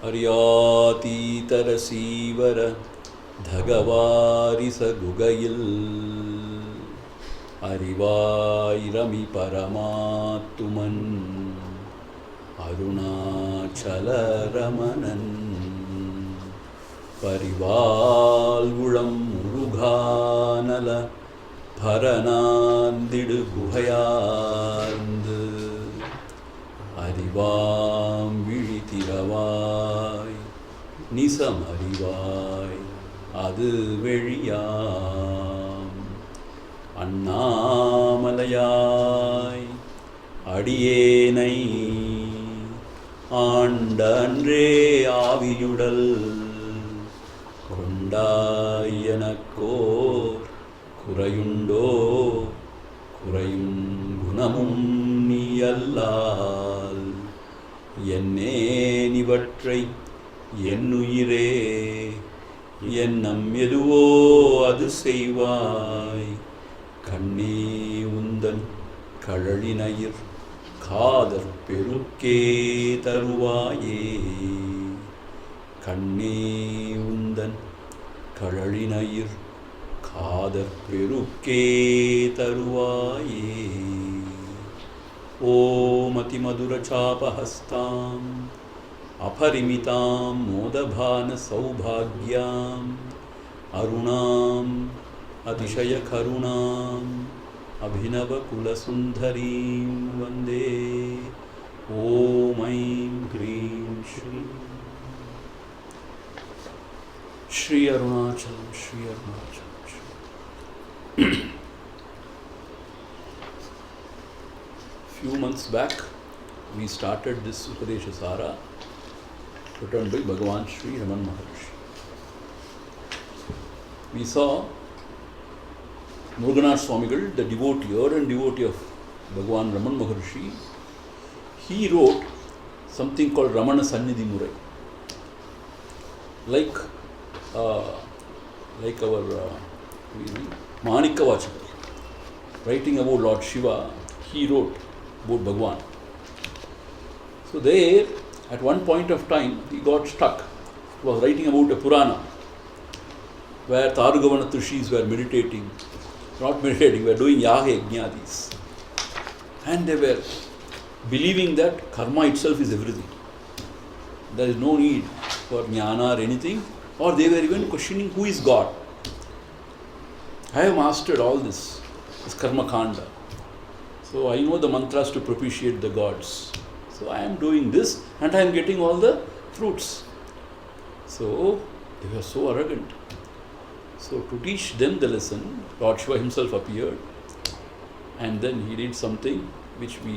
ഹരിയാതീതരസീവര ധഗവാരിസ ഗുഗയിൽ അറിവായിരമി പരമാത്തുമൻ അരുണാചലരമണൻ പരിവാൽഗുളം മുരുകാനല ഭരനാന്തിടു ഗുഹയാർந்து அறிவாம் விழித்திரவாய் நிசமறிவாய் அது வெளியாம் அண்ணாமலையாய் அடியேனை ஆண்ட அன்றே ஆவியுடல் கொண்டாய் எனக்கோர் குறையுண்டோ குறையும் குணமும் நீ அல்லால் என்னேன் இவற்றை என்னுயிரே எண்ணம் எதுவோ அது செய்வாய் கண்ணே உந்தன் கழலினயிர் காதற் பெருக்கே தருவாயே கண்ணே உந்தன் கழலினயிர் காதற் பெருக்கே தருவாயே ஓம் அதிமதுரசாபஹஸ்தாம் அபரிமிதாம் மோதபான சௌபாக்யாம் அருணாம் அதிசய கருணாம் அபிநவ குலசுந்தரீம் வந்தே ஓம் ஐம் க்ரீம் Shri Shri Arunachalam Shri Arunachalam. Few months back we started this Upadesa Saram written by Bhagavan Sri Ramana Maharshi. We saw Muruganatha Swamigal, the devotee, ardent devotee of Bhagavan Ramana Maharshi. He wrote something called Ramana Sannidhi Murai. Like our Manika Vachakar, writing about Lord Shiva, he wrote about Bhagavan. So there, at one point of time, he got stuck. He was writing about a Purana, where Tarugavana Rishis were meditating, not meditating, were doing Yaga Yajnadis. And they were believing that karma itself is everything. There is no need for jnana or anything, or they were even questioning who is God. I have mastered all this karma kanda. So I know the mantras to propitiate the gods. So I am doing this and I am getting all the fruits. So they were so arrogant. So to teach them the lesson, Lord Shiva himself appeared and then he did something which we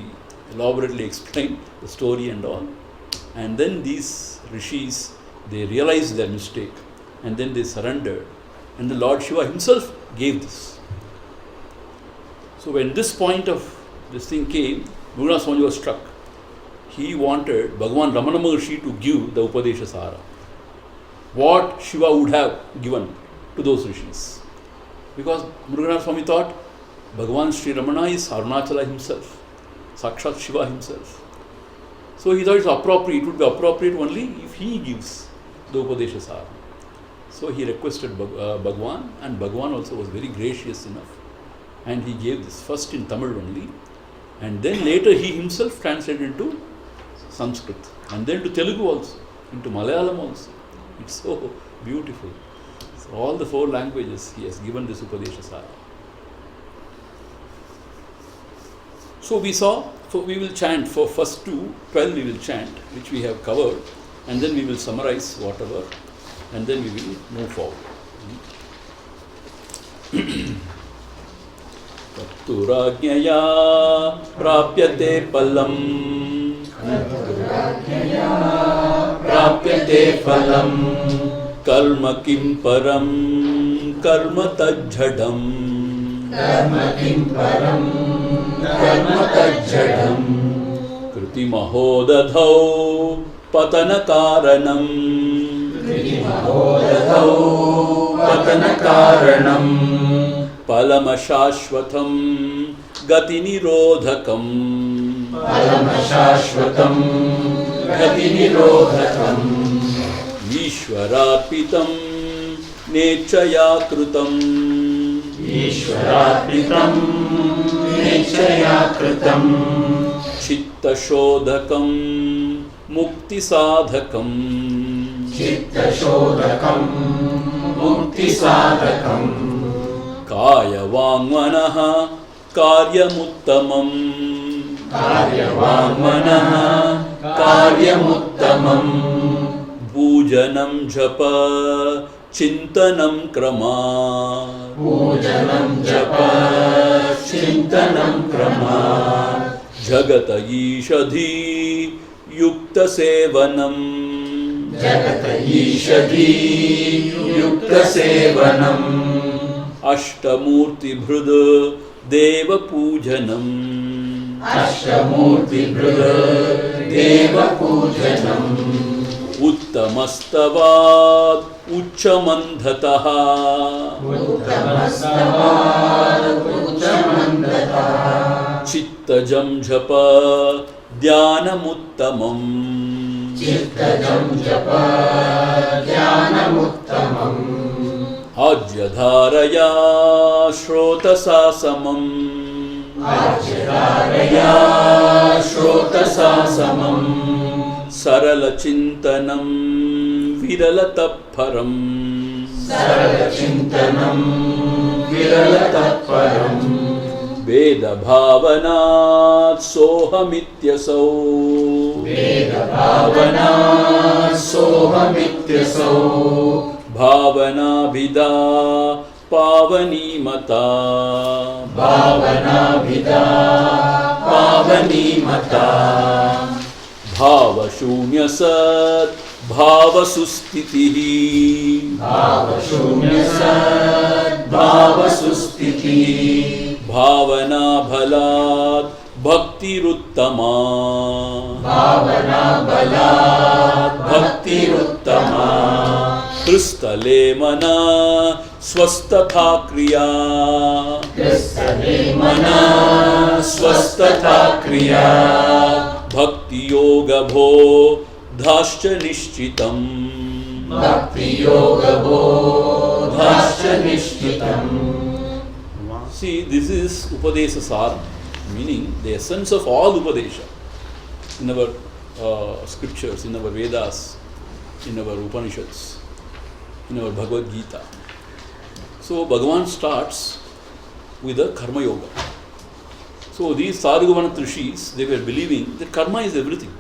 elaborately explained, the story and all. And then these rishis, they realized their mistake and then they surrendered. And the Lord Shiva himself gave this. So when this point of this thing came, Muruganatha Swami was struck. He wanted Bhagavan Ramana Maharshi to give the Upadesa Saram. What Shiva would have given to those rishis. Because Muruganatha Swami thought Bhagavan Sri Ramana is Arunachala himself, Sakshat Shiva himself. So he thought it's appropriate, it would be appropriate only if he gives the Upadesa Saram. So he requested Bhagavan, and Bhagavan also was very gracious enough. And he gave this first in Tamil only, and then later he himself translated into Sanskrit, and then to Telugu also, into Malayalam also. It's so beautiful. So all the 4 languages he has given this Upadesa Saram. So we saw, so we will chant for first 12 we will chant, which we have covered, and then we will summarize whatever, and then we will move forward. Tatturajñaya prapyate palam, prapyate phalam, karma kim param, karma tajjhadam, karma kim param, karma tajjhadam, kriti mahodadhau patana karanam, kriti mahodadhau patana karanam, palamashashvatam gati nirodhakam, palamashashvatam gati nirodhakam, ईश्वरार्पितं नेच्छया कृतं ईश्वरार्पितं नेच्छया कृतं चित्तशोधकं मुक्तिसाधकं चित्तशोधकं मुक्तिसाधकं कायवाङ्मनः कार्यमुत्तमम् कार्यवाङ्मनः कार्यमुत्तमं पूजनं जप चिन्तनं क्रमात् पूजनं जप चिन्तनं क्रमात् जगत ईषधी युक्तसेवनं जगत ईषधी युक्तसेवनम् अष्टमूर्तिभृद् देवपूजनम् अष्टमूर्तिभृद् देवपूजनम् उत्तमस्तवात् उच्चमन्धतः उत्तमस्तवात् उच्चमन्दतः चित्तजं जप ध्यानमुत्तमम् चित्तजं जप ध्यानमुत्तमम् आज्यधारया श्रोतसा समम् आज्यधारया श्रोतसा समम् सरलचिन्तनं विरलतत्परम् सरलचिन्तनं विरलतत्परम् वेदभावनात् सोऽहमित्यसौ वेदभावनात् सोऽहमित्यसौ भावनाभिधा पावनीमता भावनाभिधा पावनीमता भावशून्यसत् भावसुस्थितिः भावशून्यसत् भावसुस्थितिः भावनाबलात् भक्तिरुत्तमा भावनाबलात् भक्तिरुत्तमा हृस्थले मना स्वस्थता क्रिया हृस्थले मना स्वस्थता क्रिया भक्तियोगबोधाश्च निश्चितम् भक्तियोगबोधाश्च निश्चितम्. See, this is Upadesa Saram, meaning the essence of all Upadesha in our scriptures, in our Vedas, in our Upanishads, in our Bhagavad Gita. So Bhagavan starts with a Karma Yoga. So these Swaroopananda Rishis, they were believing that karma is everything.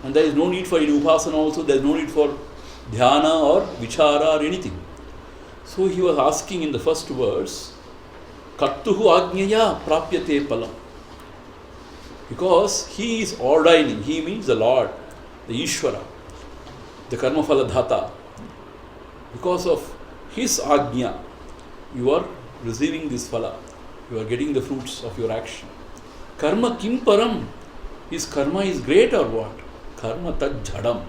And there is no need for any upasana also, there is no need for dhyana or vichara or anything. So he was asking in the first verse, Kartuhu Agnyaya Prapyate Palam. Because he is ordaining, he means the Lord, the Ishvara, the Karma Phala Dhata. Because of his Agnya, you are receiving this Phala. You are getting the fruits of your action. Karma kim param? His karma is great or what? Karma tad jhadam.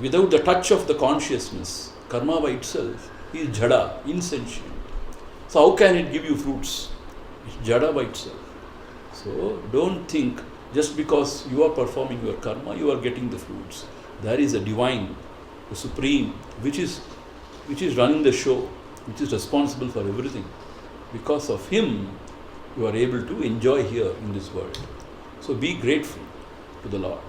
Without the touch of the consciousness, karma by itself is jhada, insentient. So how can it give you fruits? It's jhada by itself. So don't think just because you are performing your karma, you are getting the fruits. There is a divine, the supreme, which is running the show, which is responsible for everything. Because of him, you are able to enjoy here in this world. So be grateful to the Lord.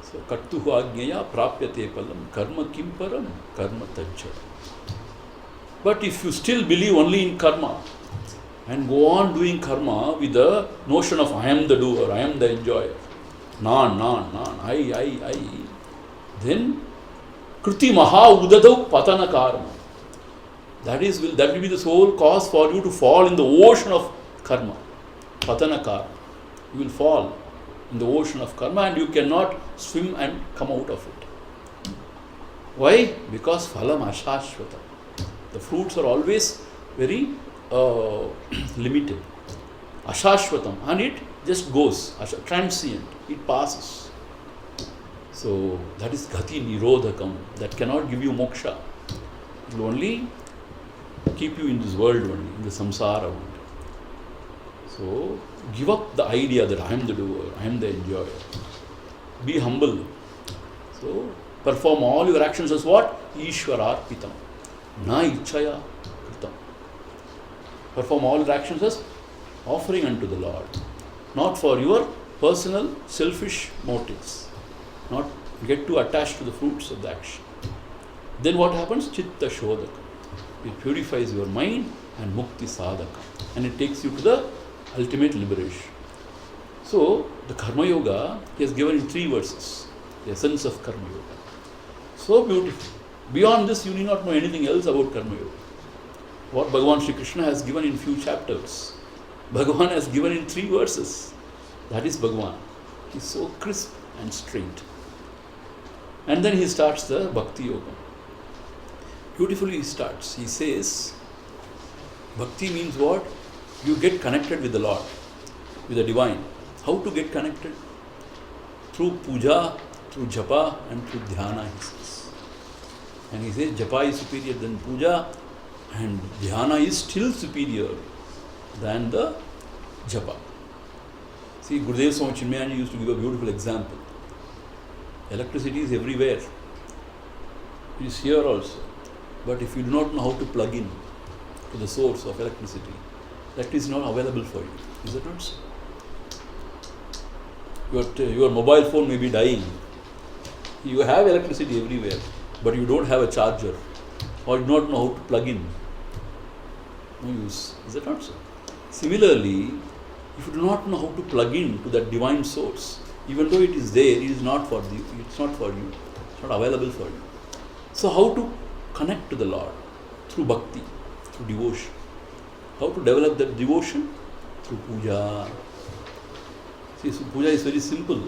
So Kartuhu Agnyaya Prapyate Palam Karma Kim Param Karma Tajjha. But if you still believe only in karma and go on doing karma with the notion of I am the doer, I am the enjoyer, nan, I, then Kriti Maha Udadau Patana Karma. That will be the sole cause for you to fall in the ocean of karma, patana karma. You will fall in the ocean of karma and you cannot swim and come out of it. Why? Because phalam ashashvata. The fruits are always very limited. Ashashvatam, and it just goes, transient, it passes. So that is Gati Nirodhakam, that cannot give you moksha. It will only keep you in this world only, in the samsara only. So give up the idea that I am the doer, I am the enjoyer. Be humble. So Perform all your actions as what? Ishwararpitam. Na ichchaya kritam. Perform all your actions as offering unto the Lord. Not for your personal, selfish motives. Not get too attached to the fruits of the action. Then what happens? Chitta shodaka. It purifies your mind and mukti sadhaka. And it takes you to the ultimate liberation. So, the Karma Yoga he has given in 3 verses. The essence of Karma Yoga. So beautiful. Beyond this, you need not know anything else about Karma Yoga. What Bhagavan Shri Krishna has given in few chapters, Bhagavan has given in 3 verses. That is Bhagavan. He is so crisp and straight. And then he starts the Bhakti Yoga. Beautifully he starts. He says, Bhakti means what? You get connected with the Lord, with the Divine. How to get connected? Through puja, through japa and through dhyana, he says. And he says japa is superior than puja and dhyana is still superior than the japa. See, Gurudev Swami Chinmayanji used to give a beautiful example. Electricity is everywhere. It is here also. But if you do not know how to plug in to the source of electricity, that is not available for you. Is that not so? Your mobile phone may be dying. You have electricity everywhere, but you don't have a charger or you do not know how to plug in. No use. Is that not so? Similarly, if you do not know how to plug in to that divine source, even though it is there, it is not for you. It's not for you. It's not available for you. So how to connect to the Lord? Through bhakti, through devotion. How to develop that devotion? Through puja. See, so puja is very simple,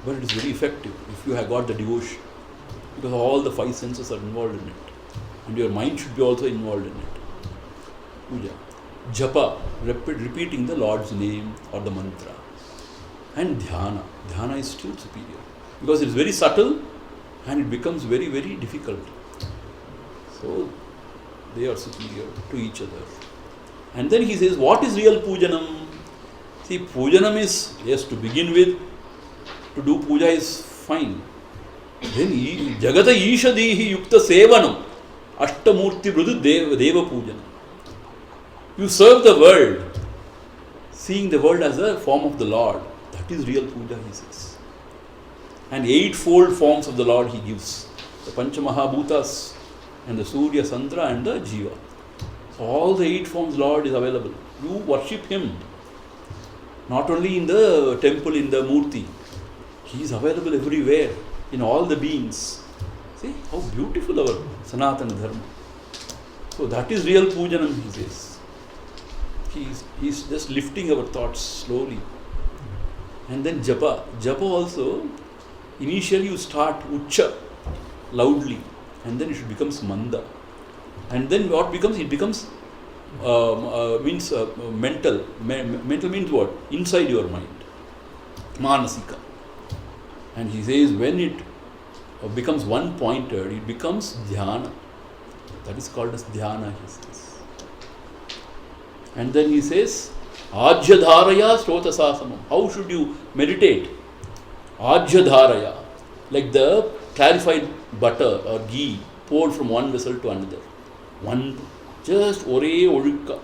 but it is very effective if you have got the devotion. Because all the 5 senses are involved in it. And your mind should be also involved in it. Puja. Japa, repeating the Lord's name or the mantra. And dhyana. Dhyana is still superior. Because it is very subtle and it becomes very, very difficult. So, they are superior to each other. And then he says, what is real pujanam? See, pujanam is, yes, to begin with, to do puja is fine. Then, jagata ishadihi yukta sevanam, ashtamurti brudu deva pujanam. You serve the world, seeing the world as a form of the Lord. That is real puja, he says. And 8-fold forms of the Lord he gives. The Panchamahabhutas and the Surya, Sandra and the Jiva. So all the 8 forms Lord is available. You worship him. Not only in the temple, in the Murti. He is available everywhere, in all the beings. See how beautiful our Sanatana Dharma. So that is real pujanam, he says. He is just lifting our thoughts slowly. And then japa. Japa also, initially you start ucha, loudly. And then it becomes manda. And then what becomes? It becomes mental. Mental means what? Inside your mind. Manasika. And he says when it becomes one-pointed, it becomes dhyana. That is called as dhyana, he says. And then he says, Ajyadharaya Srotasasamam. How should you meditate? Ajyadharaya. Like the clarified butter or ghee poured from one vessel to another. Just ore olukka.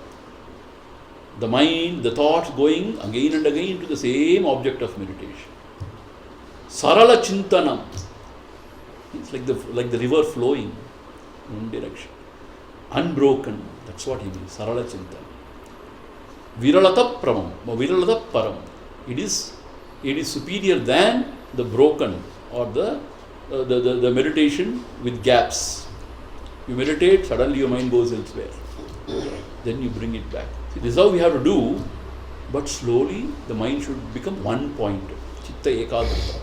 The mind, the thoughts going again and again to the same object of meditation. Sarala Chintanam. It's like the river flowing in one direction. Unbroken. That's what he means. Sarala Chintanam. Viralata Pramam. Viralata Param. It is superior than the broken or the meditation with gaps. You meditate, suddenly your mind goes elsewhere. Then you bring it back. See, this is how we have to do, but slowly the mind should become one point. Chitta ekagrata.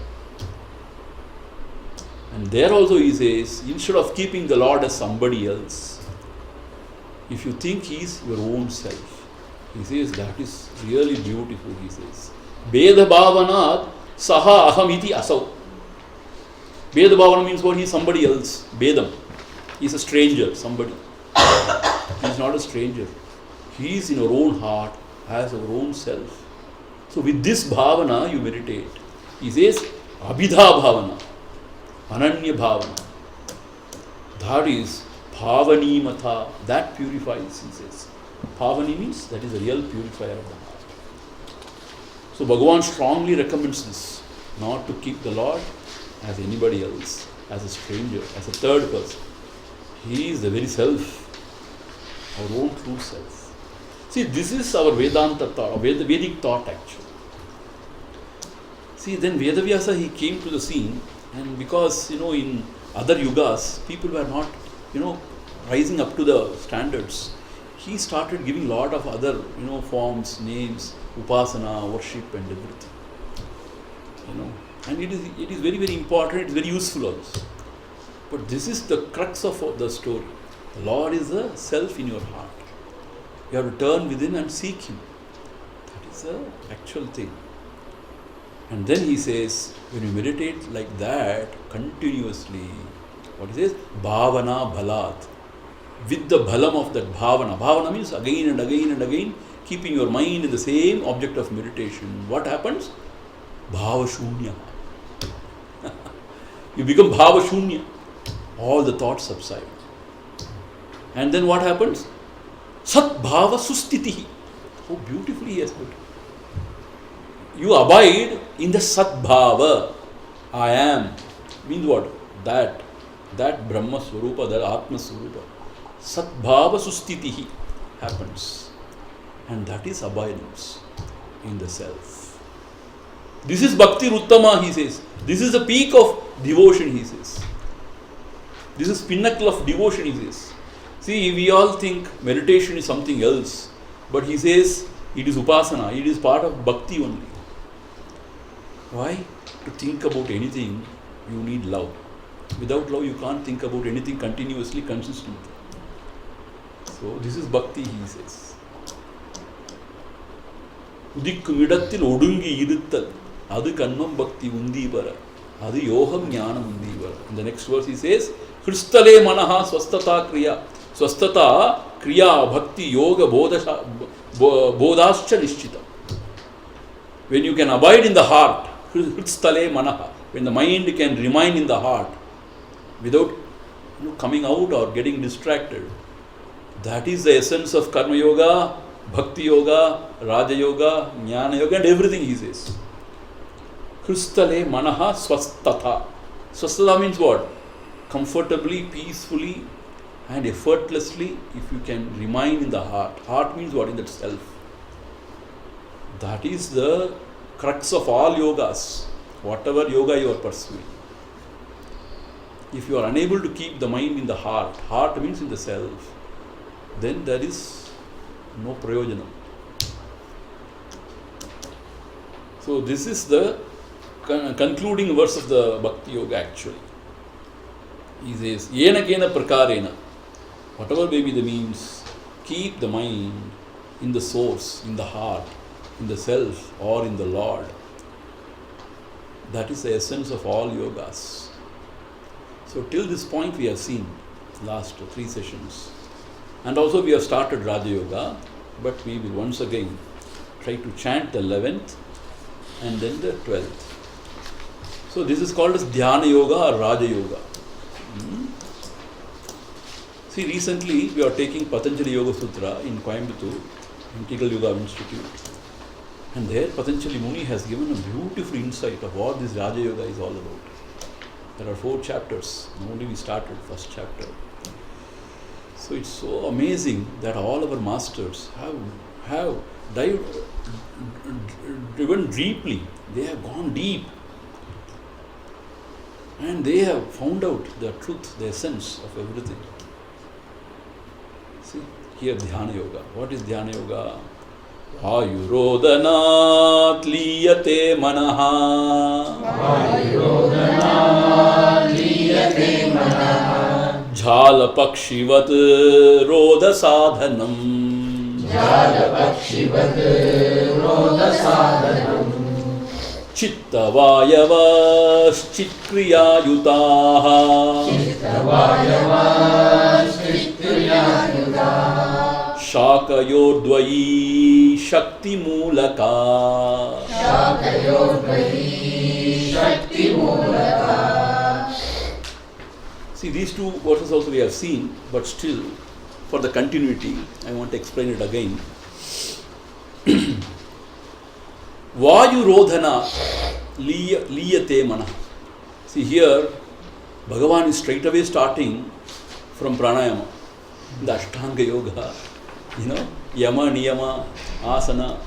And there also he says, instead of keeping the Lord as somebody else, if you think he is your own self, he says that is really beautiful, he says. Veda bhavanat saha ahamiti asau. Veda bhavana means what? He is somebody else. Vedam. He is a stranger, somebody. He is not a stranger. He is in our own heart, has our own self. So with this bhavana you meditate. He says, abhidha bhavana. Ananya Bhavana. That is Bhavani Matha. That purifies, he says. Bhavani means that is the real purifier of the heart. So Bhagavan strongly recommends this, not to keep the Lord as anybody else, as a stranger, as a third person. He is the very self, our own true self. See, this is our Vedanta thought, Vedic thought actually. See, then Vedavyasa, he came to the scene, and because, in other yugas, people were not, rising up to the standards, he started giving lot of other, forms, names, upasana, worship and everything. And it is very, very important, it is very useful also. But this is the crux of the story. The Lord is the self in your heart. You have to turn within and seek Him. That is the actual thing. And then he says, when you meditate like that continuously, what he says? Bhavana bhalat. With the bhalam of that bhavana. Bhavana means again and again and again, keeping your mind in the same object of meditation. What happens? Bhava shunya. You become bhava shunya. All the thoughts subside. And then what happens? Sat bhava sustitihi. How beautifully he has put it. You abide in the Sat Bhava. I am. Means what? That Brahma Swarupa, that Atma Swarupa. Sat Bhava Sustitihi happens. And that is abidance in the self. This is Bhakti Uttama, he says. This is the peak of devotion, he says. This is pinnacle of devotion, he says. See, we all think meditation is something else. But he says it is upasana, it is part of bhakti only. Why? To think about anything, you need love. Without love, you can't think about anything continuously, consistently. So, this is bhakti, he says. Udikkum idathil odungi iruttal. Adu kannam bhakti undivara. Adu yoham jnanam undivara. In the next verse, he says, Kristale manaha swastata kriya. Swastata kriya bhakti yoga bodhascha nishchita. When you can abide in the heart, Kristale manaha, when the mind can remain in the heart without coming out or getting distracted, that is the essence of karma yoga, bhakti yoga, raja yoga, jnana yoga and everything, he says. Kristale manaha swastata. Swastata means what? Comfortably, peacefully and effortlessly, if you can remain in the heart. Heart means what? In that self. That is the crux of all yogas, whatever yoga you are pursuing. If you are unable to keep the mind in the heart, heart means in the self, then there is no prayojanam. So this is the concluding verse of the Bhakti Yoga actually. He says, Yena kena prakarena, whatever may be the means, keep the mind in the source, in the heart, in the self or in the Lord. That is the essence of all yogas. So till this point we have seen last 3 sessions. And also we have started Raja Yoga, but we will once again try to chant the 11th and then the 12th. So this is called as Dhyana Yoga or Raja Yoga. See, recently we are taking Patanjali Yoga Sutra in Coimbatore, Integral Yoga Institute. And there Patanjali Muni has given a beautiful insight of what this Raja Yoga is all about. There are 4 chapters. Only we started first chapter. So it's so amazing that all our masters have driven deeply. They have gone deep. And they have found out the truth, the essence of everything. See, here Dhyana Yoga. What is Dhyana Yoga? Ayurodanat liyate manaha. Ayurodanat liyate manaha. Jhala pakshivat roda sadhanam. Jhala pakshivat roda sadhanam. Chittavayavas chitkriyayutaha. Chittavayavas chitkriyayutaha. Shakayodvayi shakti mulaka. Shakayodvayi shakti mulaka. See, these two verses also we have seen, but still, for the continuity, I want to explain it again. Vayu rodhana liyate mana. See here, Bhagavan is straight away starting from pranayama, the Ashtanga Yoga, yama, niyama, asana,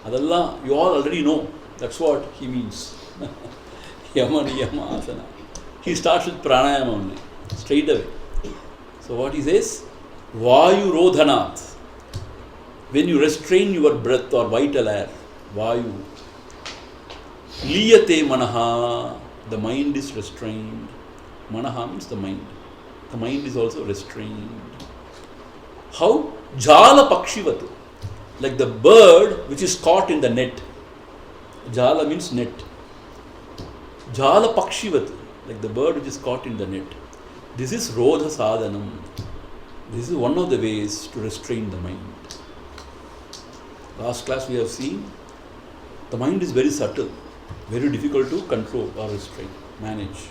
adalla, you all already know. That's what he means. Yama, niyama, asana. He starts with pranayama only, straight away. So what he says? Vayu rodhanat. When you restrain your breath or vital air, vayu. Liyate manaha. The mind is restrained. Manaha means the mind. The mind is also restrained. How? Jala pakshivatu. Like the bird which is caught in the net. Jala means net. Jala pakshivatu. Like the bird which is caught in the net. This is rodha sadhanam. This is one of the ways to restrain the mind. Last class we have seen, the mind is very subtle, very difficult to control or restrain, manage.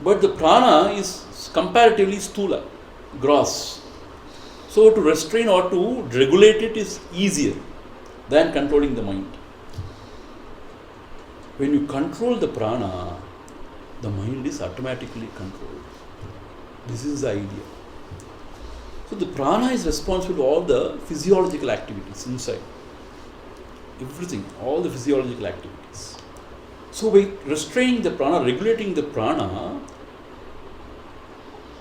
But the prana is comparatively sthula, gross. So to restrain or to regulate it is easier than controlling the mind. When you control the prana, the mind is automatically controlled. This is the idea. So the prana is responsible for all the physiological activities inside. Everything, all the physiological activities. So by restraining the prana, regulating the prana,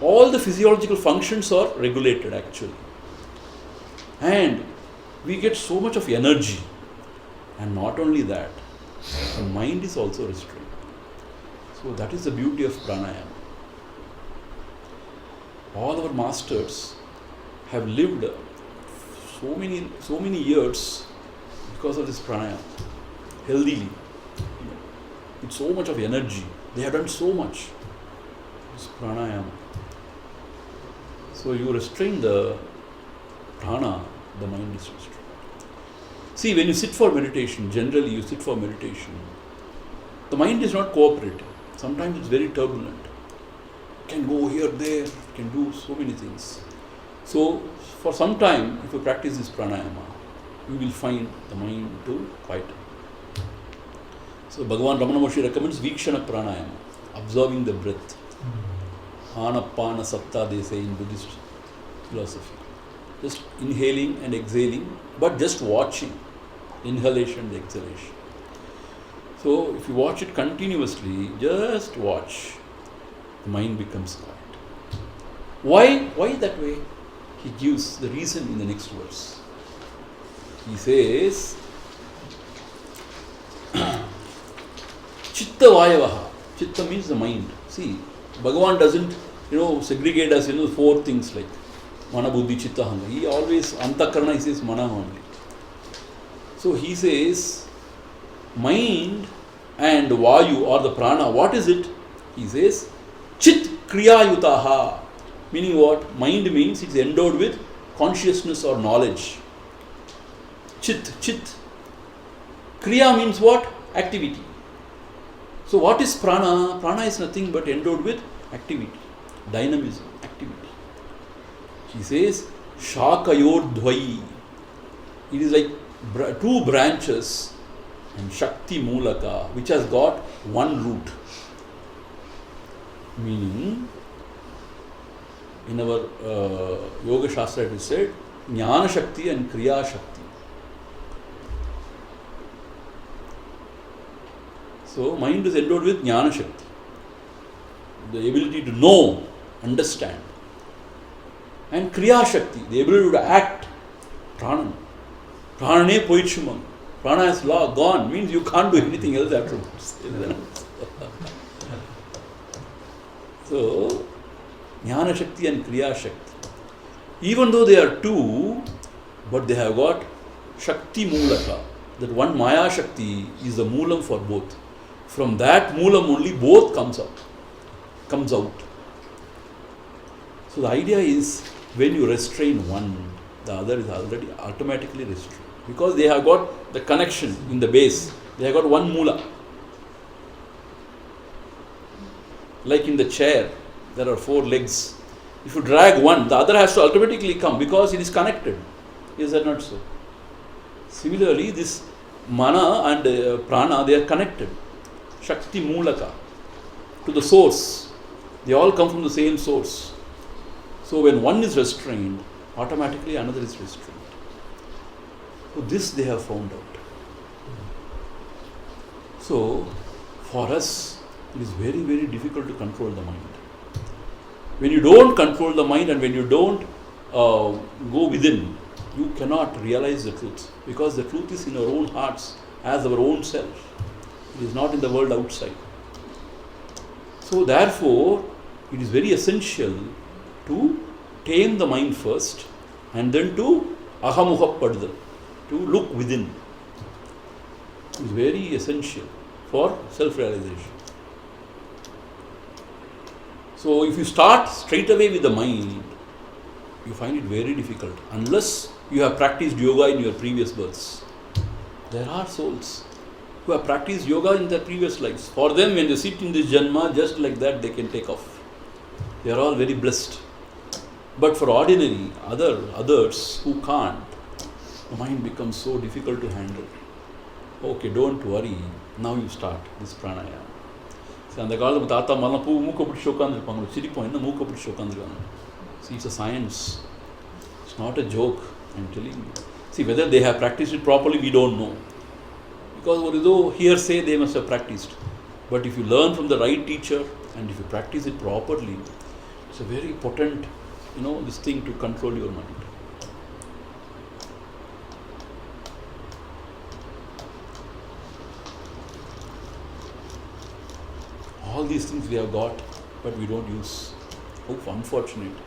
all the physiological functions are regulated actually. And we get so much of energy. And not only that, the mind is also restrained. So that is the beauty of pranayama. All our masters have lived so many years because of this pranayama, healthily, with so much of energy. They have done so much. This pranayama. So you restrain the prana, the mind is restrained. See, when you sit for meditation, generally you sit for meditation, the mind is not cooperative. Sometimes it's very turbulent. It can go here, there, it can do so many things. So, for some time, if you practice this pranayama, you will find the mind to quieten. So, Bhagavan Ramana Maharshi recommends Vikshana pranayama, observing the breath. Anapana Satta, they say in Buddhist philosophy. Just inhaling and exhaling, but just watching inhalation and exhalation. So, if you watch it continuously, just watch, the mind becomes quiet. Why that way? He gives the reason in the next verse. He says, Chitta Vayavaha. Chitta means the mind. See, Bhagavan doesn't, segregate us into four things like Mana, Buddhi, Chitta, Hanga. He always, Antakarana, he says Mana only. So he says, mind and Vayu or the Prana, what is it? He says, Chit Kriya Yutaha. Meaning what? Mind means it's endowed with consciousness or knowledge. Chit. Kriya means what? Activity. So what is prana? Prana is nothing but endowed with activity, dynamism, activity. He says, Shakayor Dvai. It is like two branches and Shakti Mulaka, which has got one root. Meaning, in our Yoga Shastra it is said, Jnana Shakti and Kriya Shakti. So, mind is endowed with Jnana Shakti, the ability to know, understand. And Kriya Shakti, the ability to act, Prana. Pranane Poichumam. Prana is law, gone, means you can't do anything else afterwards. So, Jnana Shakti and Kriya Shakti. Even though they are two, but they have got Shakti Mulaka. That one Maya Shakti is the Moolam for both. From that Moolam only both comes out. So the idea is, when you restrain one, the other is already automatically restrained. Because they have got the connection in the base. They have got one Moola. Like in the chair, There are 4 legs. If you drag one, the other has to automatically come because it is connected. Is that not so? Similarly, this mana and prana, they are connected. Shakti Mulaka, to the source. They all come from the same source. So when one is restrained, automatically another is restrained. So this they have found out. So for us, it is very, very difficult to control the mind. When you don't control the mind and when you don't go within, you cannot realize the truth. Because the truth is in our own hearts as our own self. It is not in the world outside. So therefore, it is very essential to tame the mind first and then to ahamuhapadal, to look within. It is very essential for self-realization. So if you start straight away with the mind, you find it very difficult unless you have practiced yoga in your previous births. There are souls who have practiced yoga in their previous lives. For them, when they sit in this janma, just like that, they can take off. They are all very blessed. But for ordinary others who can't, the mind becomes so difficult to handle. Okay, don't worry. Now you start this pranayama. See, அந்த காலத்துல தாத்தா மரம் பூ மூக்க பிடிச்சி உட்காந்துருப்பாங்க. சிரிப்போம், என்ன மூக்க பிடிச்சி உட்காந்துருக்காங்க. See, it's a science. It's not a joke. I'm telling you. See, whether they have practiced it properly, we don't know. Because although hearsay, they must have practiced. But if you learn from the right teacher and if you practice it properly, it's a very potent, this thing to control your mind. All these things we have got, but we don't use. How unfortunate.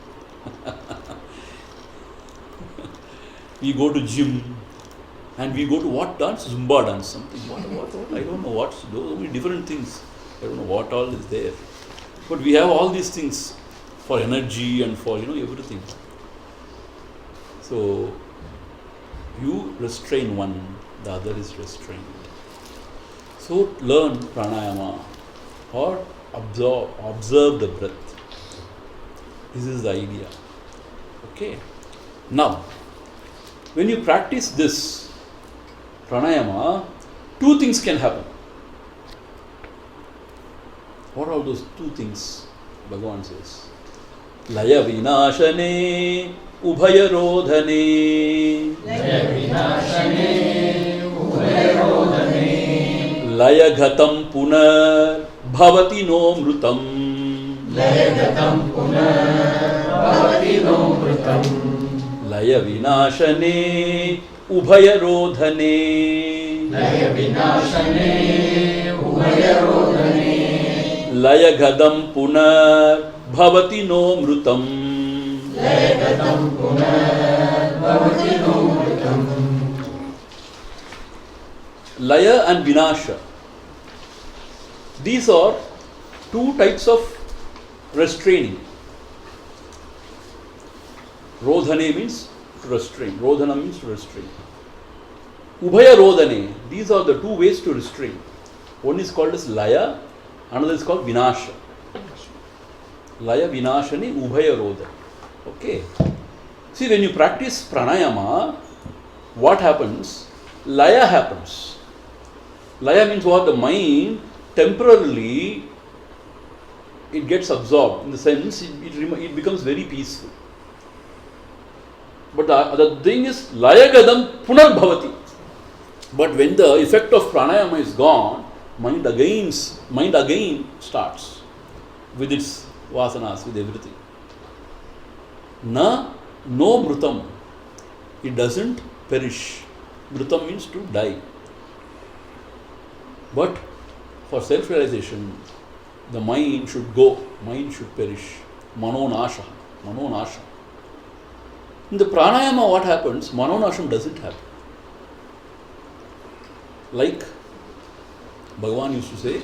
We go to gym and we go to what dance? Zumba dance, something. What? I don't know what. So many different things. I don't know what all is there. But we have all these things for energy and for, everything. So, you restrain one, the other is restrained. So, learn pranayama or observe the breath. This is the idea. Okay. Now, when you practice this pranayama, 2 things can happen. What are those 2 things? Bhagavan says, Laya vinashane ubhayarodhane. Laya vinashane ubhayarodhane. Laya ghatam punar bhavati no mrutam. Laya ghatam punar bhavati no mrutam. Laya vinashane ubhayarodhane. Laya vinashane ubhayarodhane. Laya gadam punar bhavati no mrutam. Laya gadam punar bhavati no mrutam. Laya and vinasha. These are 2 types of restraining. Rodhane means to restrain. Rodhana means to restrain. Ubhaya rodhane. These are the 2 ways to restrain. One is called as laya, another is called vinasha. Laya vinashane ubhaya rodha. Okay. See, when you practice pranayama, what happens? Laya happens. Laya means what? The mind temporarily it gets absorbed. In the sense, it becomes very peaceful. But the thing is, laya gadam punar bhavati. But when the effect of pranayama is gone, mind again starts with its vasanas, with everything. No mrutam. It doesn't perish. Mrutam means to die. But for self-realization, the mind should go, mind should perish. Manonasha. In the pranayama, what happens? Manonasham doesn't happen. Like Bhagavan used to say,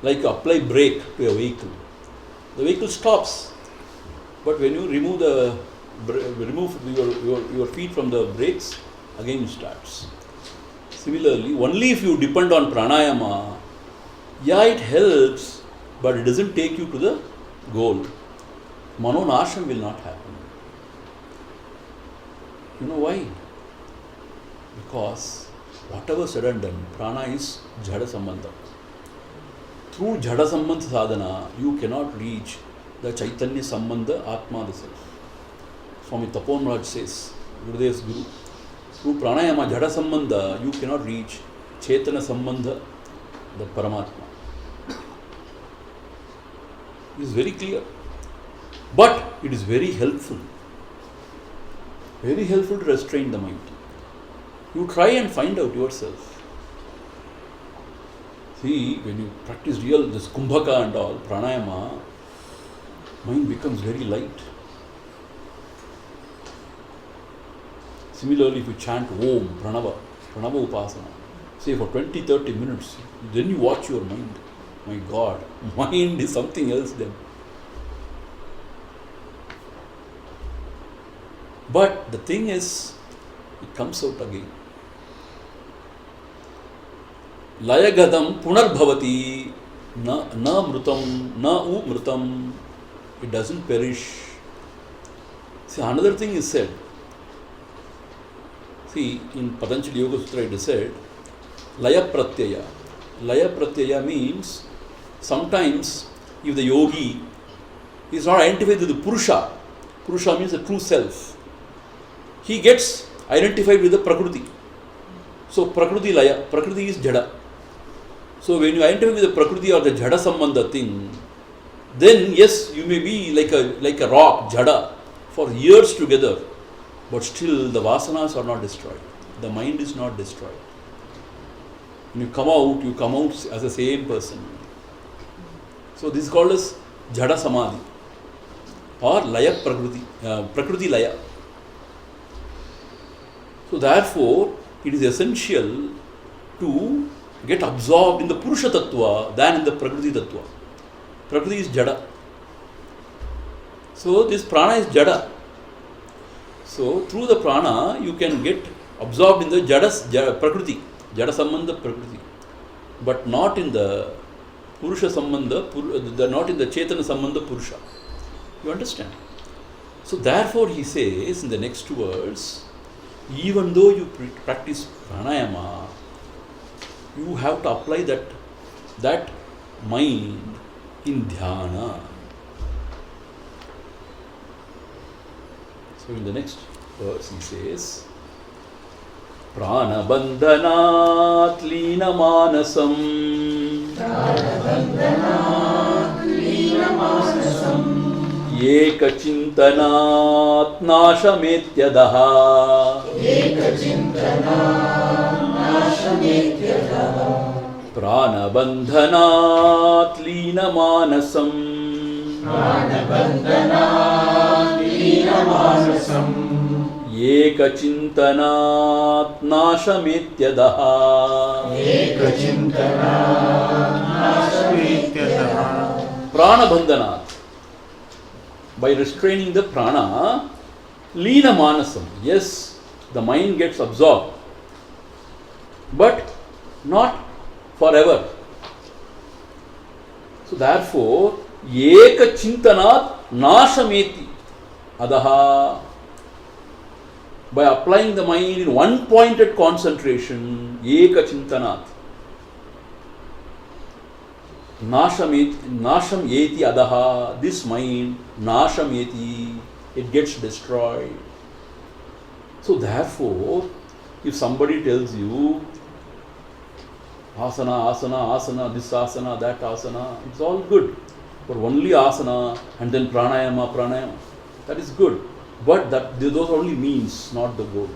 like you apply brake to a vehicle. The vehicle stops. But when you remove your feet from the brakes, again it starts. Similarly, only if you depend on pranayama, it helps, but it doesn't take you to the goal, manonasham will not happen. You know why? Because whatever said and done, prana is jhada sambandha. Through jhada sambandha sadhana, you cannot reach the chaitanya sambandha, Atma the self. Swami Tapon Maharaj says, Gurudev's Guru, through pranayama jhada sambandha, you cannot reach Chaitanya sambandha, the Paramatma. It is very clear. But it is very helpful. Very helpful to restrain the mind. You try and find out yourself. See, when you practice this kumbhaka and all, pranayama, mind becomes very light. Similarly, if you chant Om, Pranava Upasana, say for 20-30 minutes, then you watch your mind. My God, mind is something else then. But the thing is, it comes out again. Layagadam punarbhavati na mrutam na mrutam. It doesn't perish. See, another thing is said. See, in Patanjali Yoga Sutra it is said, Laya Pratyaya. Laya Pratyaya means sometimes if the yogi is not identified with the Purusha, Purusha means the true self, he gets identified with the Prakriti. So Prakriti Laya, Prakriti is Jada. So when you identify with the Prakriti or the Jada Sambandha thing, then yes, you may be like a rock, Jada, for years together, but still the vasanas are not destroyed. The mind is not destroyed. When you come out as the same person. So this is called as Jada Samadhi or Laya Prakriti, Prakriti Laya. So therefore, it is essential to get absorbed in the Purusha Tattva than in the Prakriti Tattva. Prakriti is Jada. So this prana is Jada. So through the prana, you can get absorbed in the Jada Prakriti, Jada Sambandha Prakriti, but not in the Purusha Sambandha, not in the Chaitanya Sambandha Purusha. You understand? So therefore he says in the next words, even though you practice pranayama, you have to apply that mind in dhyana. So in the next verse he says, Prana bandhanat lina manasam Eka chintanat nashametyadaha Prana bandhanat lina manasam Eka chintanat nashametyadaha Prana bandhanat. By restraining the prana, lina manasam. Yes, the mind gets absorbed, but not forever. So therefore, eka chintanat nashameti adaha. By applying the mind in one pointed concentration, eka chintanat nasham yeti adaha, this mind nasham yeti, it gets destroyed. So therefore, if somebody tells you asana, asana, asana, this asana, that asana, it's all good. But only asana and then pranayama, that is good. But those are only means, not the goal.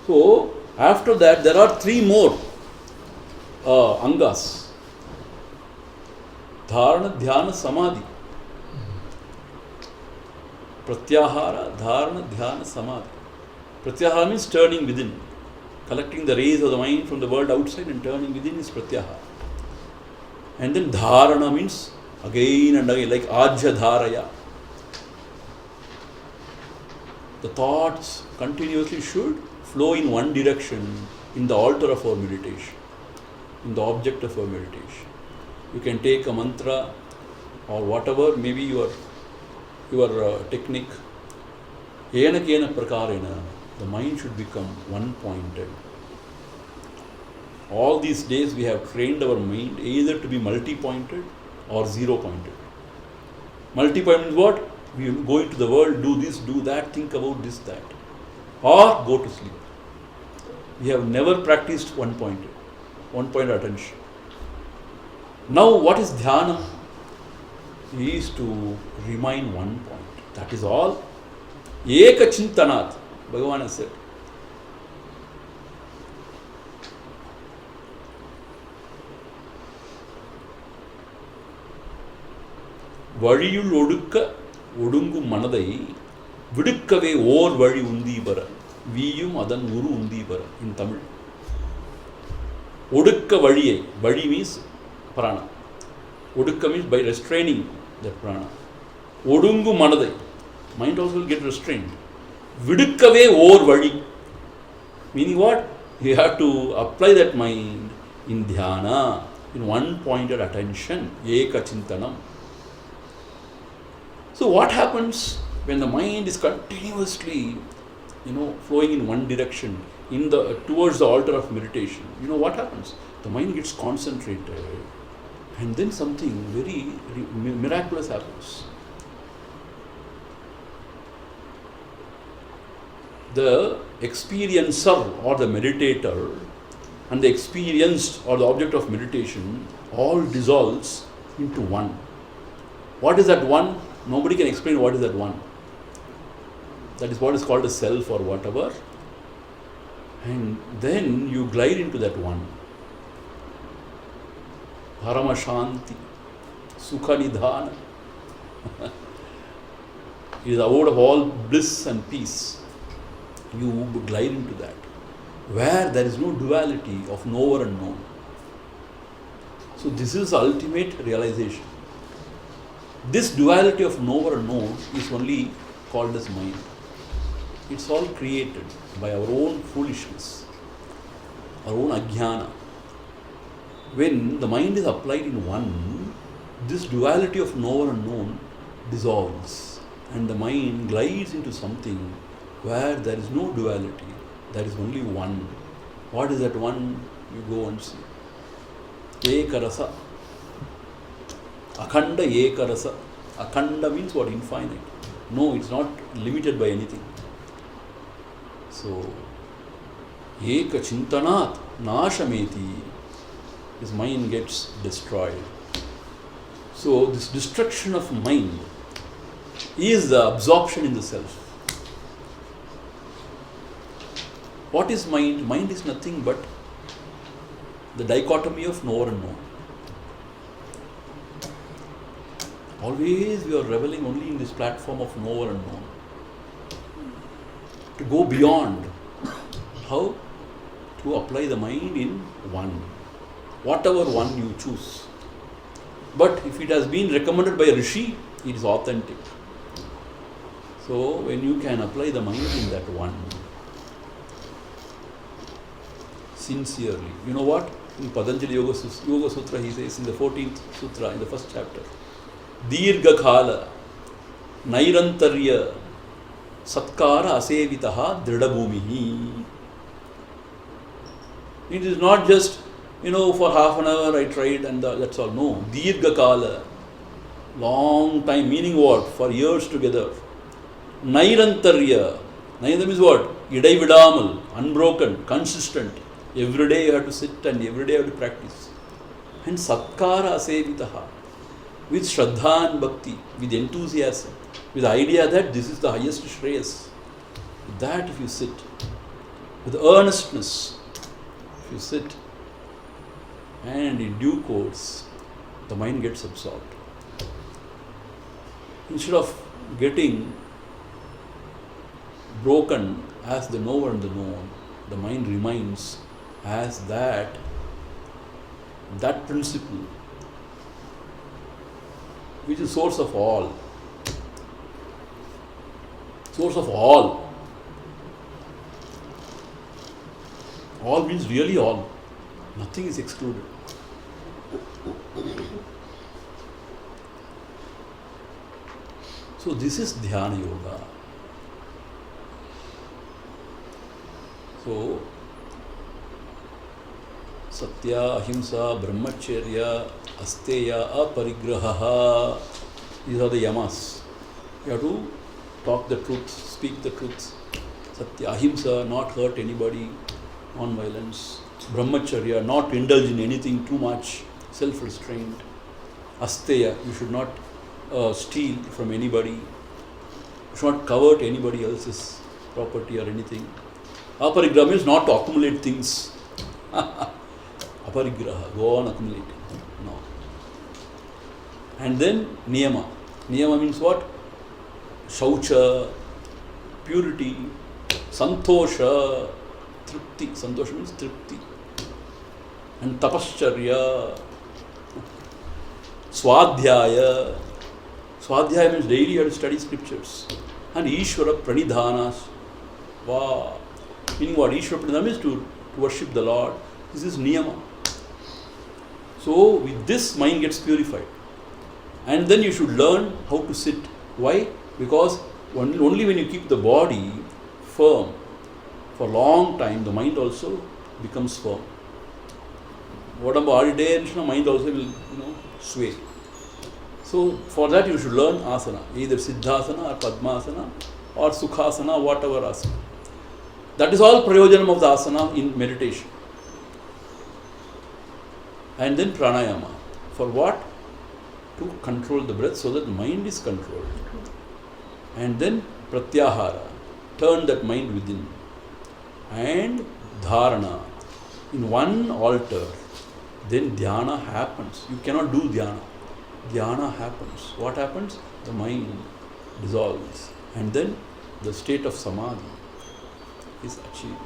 So after that, there are three more angas. Dharana, Dhyana, Samadhi. Pratyahara, Dharana, Dhyana, Samadhi. Pratyahara means turning within. Collecting the rays of the mind from the world outside and turning within is Pratyahara. And then Dharana means again and again, like Ajya Dharaya. The thoughts continuously should flow in one direction in the altar of our meditation, in the object of our meditation. You can take a mantra or whatever maybe your technique, ena kena prakarena, the mind should become one-pointed. All these days we have trained our mind either to be multi-pointed or zero-pointed. Multi-pointed means what? We go into the world, do this, do that, think about this, that, or go to sleep. We have never practiced one-pointed attention. Now what is dhyana? Is to remain one point. That is all. Eka chintanat, Bhagavan has said. வழியுள் ஒடுக்க ஒடுங்கும் மனதை விடுக்கவே ஓர் வழி உந்தீபர வீயும் அதன் உரு உந்தீபர in Tamil. ஒடுக்க வழியை, வழி means prana. ஒடுக்க means by restraining that prana. ஒடுங்கும் மனதை, mind also will get restrained. விடுக்கவே ஓர் வழி, meaning what? You have to apply that mind in dhyana, in one pointed attention, eka chintanam. So what happens when the mind is continuously, flowing in one direction, towards the altar of meditation? You know what happens? The mind gets concentrated, and then something very miraculous happens. The experiencer or the meditator and the experienced or the object of meditation all dissolves into one. What is that one? Nobody can explain what is that one. That is what is called a self or whatever. And then you glide into that one. Parama Shanti, Sukha Nidhana. It is the abode of all bliss and peace. You glide into that, where there is no duality of knower and known. So this is the ultimate realization. This duality of knower and known is only called as mind. It's all created by our own foolishness, our own ajnana. When the mind is applied in one, this duality of knower and known dissolves, and the mind glides into something where there is no duality, there is only one. What is that one? You go and see. Ekarasa. Akhanda Ekarasa. Akhanda means what? Infinite. No, it's not limited by anything. So, Eka Chintanat Nashameti, his mind gets destroyed. So, this destruction of mind is the absorption in the self. What is mind? Mind is nothing but the dichotomy of knower and known. Always we are reveling only in this platform of knower and known. To go beyond. How? To apply the mind in one. Whatever one you choose. But if it has been recommended by a rishi, it is authentic. So when you can apply the mind in that one, sincerely. You know what? In Patanjali Yoga Sutra, he says in the 14th Sutra, in the first chapter, Dirgha Khala, Nairantarya, Satkara Asevitaha Dridabhumihi. It is not just, for half an hour I tried and that's all. No. Dirgha Khala, long time, meaning what? For years together. Nairantarya. Nairantarya means what? Idai Vidamal, unbroken, consistent. Every day you have to sit and every day you have to practice. And Satkara Asevitaha, with Shraddha and Bhakti, with enthusiasm, with the idea that this is the highest Shreyas. With that if you sit, with earnestness, if you sit, and in due course, the mind gets absorbed. Instead of getting broken as the knower and the known, the mind remains as that principle which is source of all. Source of all. All means really all. Nothing is excluded. So this is Dhyana Yoga. So Satya, Ahimsa, Brahmacharya, Asteya, Aparigraha. These are the yamas. You have to talk the truth, speak the truth. Satya, Ahimsa, not hurt anybody, non-violence. Brahmacharya, not indulge in anything too much, self-restraint. Asteya, you should not steal from anybody. You should not covet anybody else's property or anything. Aparigraha means not to accumulate things. Aparigraha, go on accumulating. No. And then Niyama. Niyama means what? Shaucha, purity, Santosha, Tripti. Santosha means Tripti. And Tapascharya, Swadhyaya. Swadhyaya means daily you have to study scriptures. And Ishvara Pranidhanas. Wow. Meaning what? Ishvara Pranidhana means to worship the Lord. This is Niyama. So with this, mind gets purified. And then you should learn how to sit. Why? Because only when you keep the body firm for a long time, the mind also becomes firm. Whatever holiday, mind also will sway. So for that you should learn asana, either Siddhasana or Padmasana or Sukhasana, whatever asana. That is all prayojanam of the asana in meditation. And then pranayama. For what? To control the breath so that the mind is controlled. And then pratyahara. Turn that mind within. And dharana. In one altar. Then dhyana happens. You cannot do dhyana. Dhyana happens. What happens? The mind dissolves. And then the state of samadhi is achieved.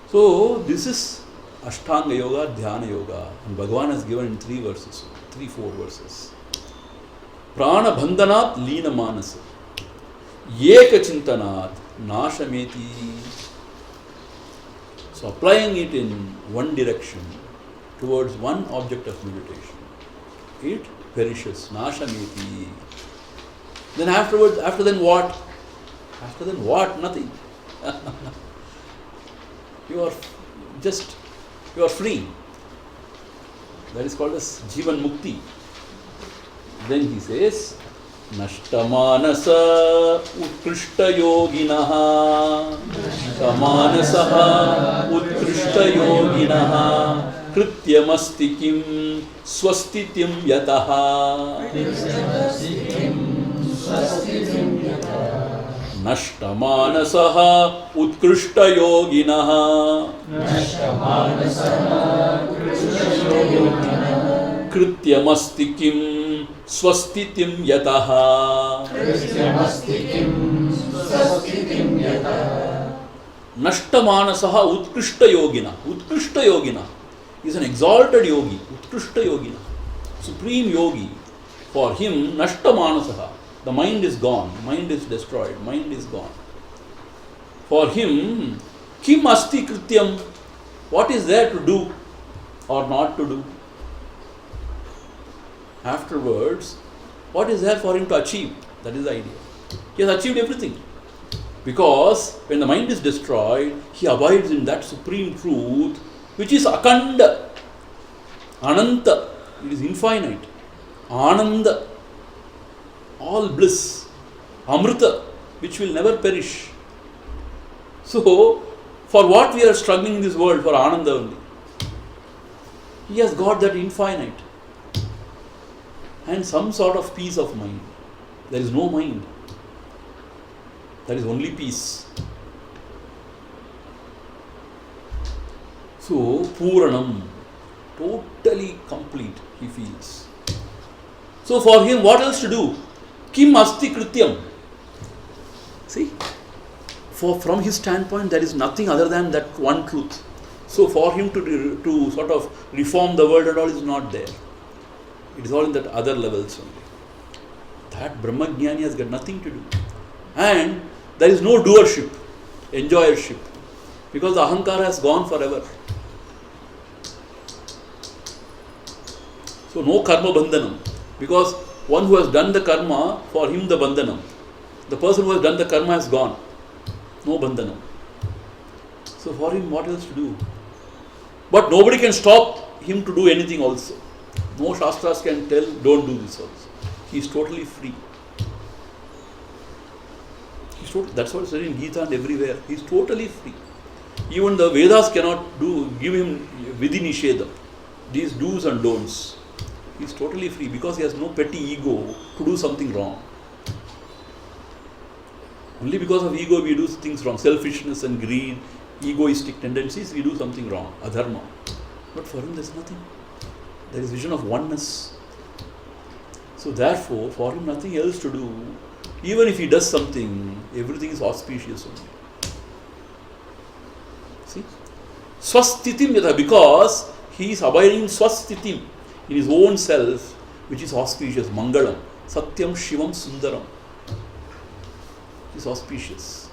So this is Ashtanga Yoga, Dhyana Yoga. And Bhagavan has given in 4 verses. Prana Bandhanat Leena Manasa. Yeka Chintanat Nashameti. So applying it in one direction towards one object of meditation, it perishes. Nashameti. Then after then what? After then what? Nothing. You are free. That is called as Jivan Mukti. Then he says, Nashtamanasa Utkrishta Yoginaha. Nashtamanasaha Utkrishta Yoginaha. Krityamasti kim swastitim yataha. Nashtamanasaha Utkrishta Yoginaha. Krityamasti kim swastitim yataha. Nashtamanasaha Utkrishta Yogina. Utkrishta Yogina is an exalted yogi. Utkrishta Yogina, supreme yogi. For him, Nashtamanasaha, the mind is gone, mind is destroyed, mind is gone. For him, Kim Asti Krityam, what is there to do or not to do? Afterwards, what is there for him to achieve? That is the idea. He has achieved everything. Because when the mind is destroyed, he abides in that supreme truth, which is Akanda, Ananta, it is infinite, Ananda, all bliss, Amrita, which will never perish. So, for what we are struggling in this world? For Ananda only. He has got that infinite and some sort of peace of mind. There is no mind. There is only peace. So, Puranam, totally complete, he feels. So, for him, what else to do? Kim Asti Krityam. See, from his standpoint, there is nothing other than that one truth. So, for him to sort of reform the world and all is not there. It is all in that other levels only. That Brahmajnani has got nothing to do. And there is no doership, enjoyership, because the ahankara has gone forever. So no karma bandhanam, because one who has done the karma, for him the bandhanam. The person who has done the karma has gone. No bandhanam. So for him, what else to do? But nobody can stop him to do anything also. No Shastras can tell, don't do this also. He is totally free. That's what it's said in Gita and everywhere. He is totally free. Even the Vedas cannot give him vidhi nishedam. These do's and don'ts. He is totally free because he has no petty ego to do something wrong. Only because of ego we do things wrong. Selfishness and greed, egoistic tendencies, we do something wrong. Adharma. But for him there is nothing. There is vision of oneness. So therefore, for him nothing else to do. Even if he does something, everything is auspicious only. See? Swastitim yatha, because he is abiding swastitim, in his own self, which is auspicious. Mangalam. Satyam Shivam Sundaram. It is auspicious.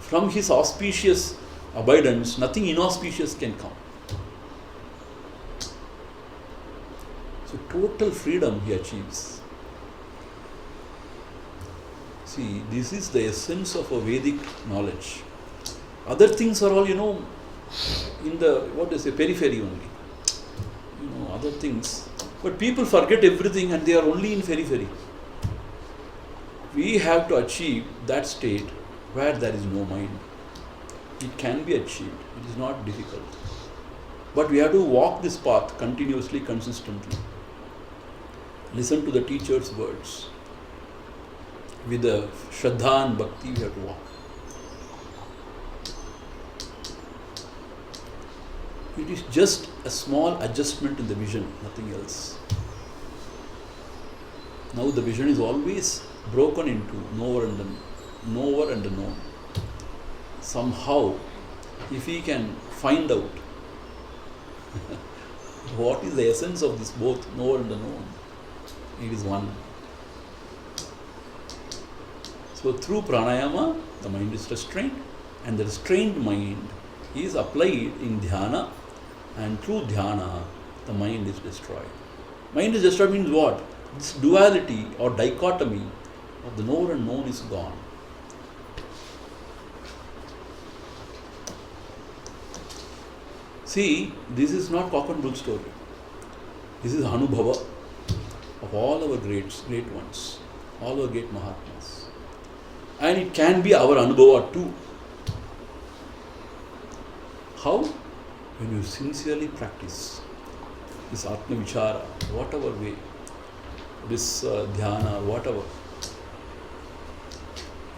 From his auspicious abidance, nothing inauspicious can come. So total freedom he achieves. See, this is the essence of a Vedic knowledge. Other things are all, in the, periphery only. Other things. But people forget everything and they are only in periphery. We have to achieve that state where there is no mind. It can be achieved. It is not difficult. But we have to walk this path continuously, consistently. Listen to the teacher's words. With the Shraddha and Bhakti we have to walk. It is just a small adjustment in the vision, nothing else. Now the vision is always broken into knower and the known. Somehow, if we can find out what is the essence of this both knower and the known, it is one. So through pranayama, the mind is restrained, and the restrained mind is applied in dhyana, and through dhyana, the mind is destroyed. Mind is destroyed means what? This duality or dichotomy of the knower and known is gone. See, this is not cock and bull story. This is Anubhava of all our great ones, all our great Mahatmas. And it can be our Anubhava too. How? When you sincerely practice this Atma Vichara, whatever way, this dhyana, whatever,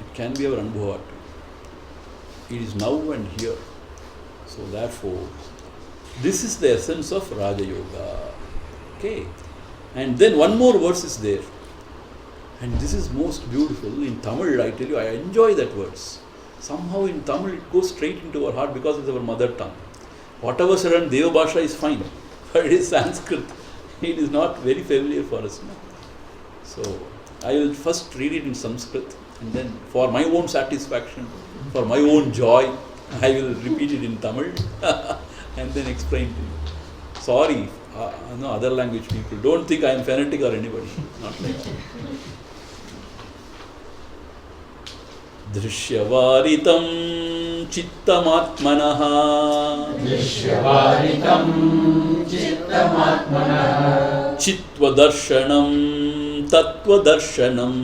it can be our Anubhava too. It is now and here. So therefore, this is the essence of Raja Yoga. Okay. And then one more verse is there. And this is most beautiful. In Tamil, I tell you, I enjoy that verse. Somehow in Tamil it goes straight into our heart because it's our mother tongue. Whatever said in Deva Bhasha is fine, but it is Sanskrit. It is not very familiar for us. No? So I will first read it in Sanskrit, and then for my own satisfaction, for my own joy, I will repeat it in Tamil and then explain to you. Sorry, no other language people. Don't think I am fanatic or anybody. Not like that. Drishyavaritam chittamatmanaha Drishyavaritam chittamatmanaha Chittvadarsanam Tattvadarsanam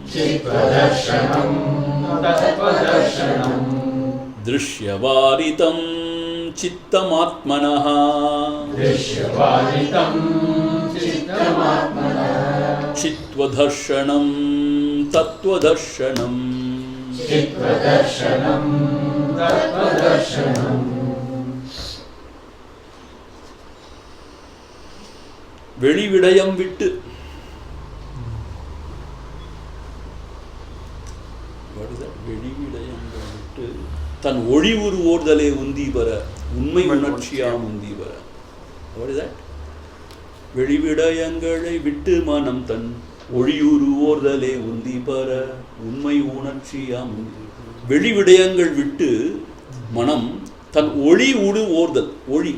Chittvadarsanam Tattvadarsanam Drishyavaritam chittamatmanaha Drishyavaritam chittamatmanaha Chittvadarsanam Tattvadarsanam Chittvadarsanam Tattvadarsanam. வெளிவிடயம் விட்டு, what is that? வெளிவிடயம் விட்டு தன் ஒளி உருவோர்தலே உந்தி பெற உண்மை உணர்ச்சியாம் உந்தி பெற. What is that? வெளிவிடயங்களை விட்டு மனம் தன் ஒளியுருவோர்தலே உந்தி பெற உண்மை உணர்ச்சியாம். வெளிவிடயங்கள் விட்டு மனம் தன் ஒளி உரு ஓர்தல்,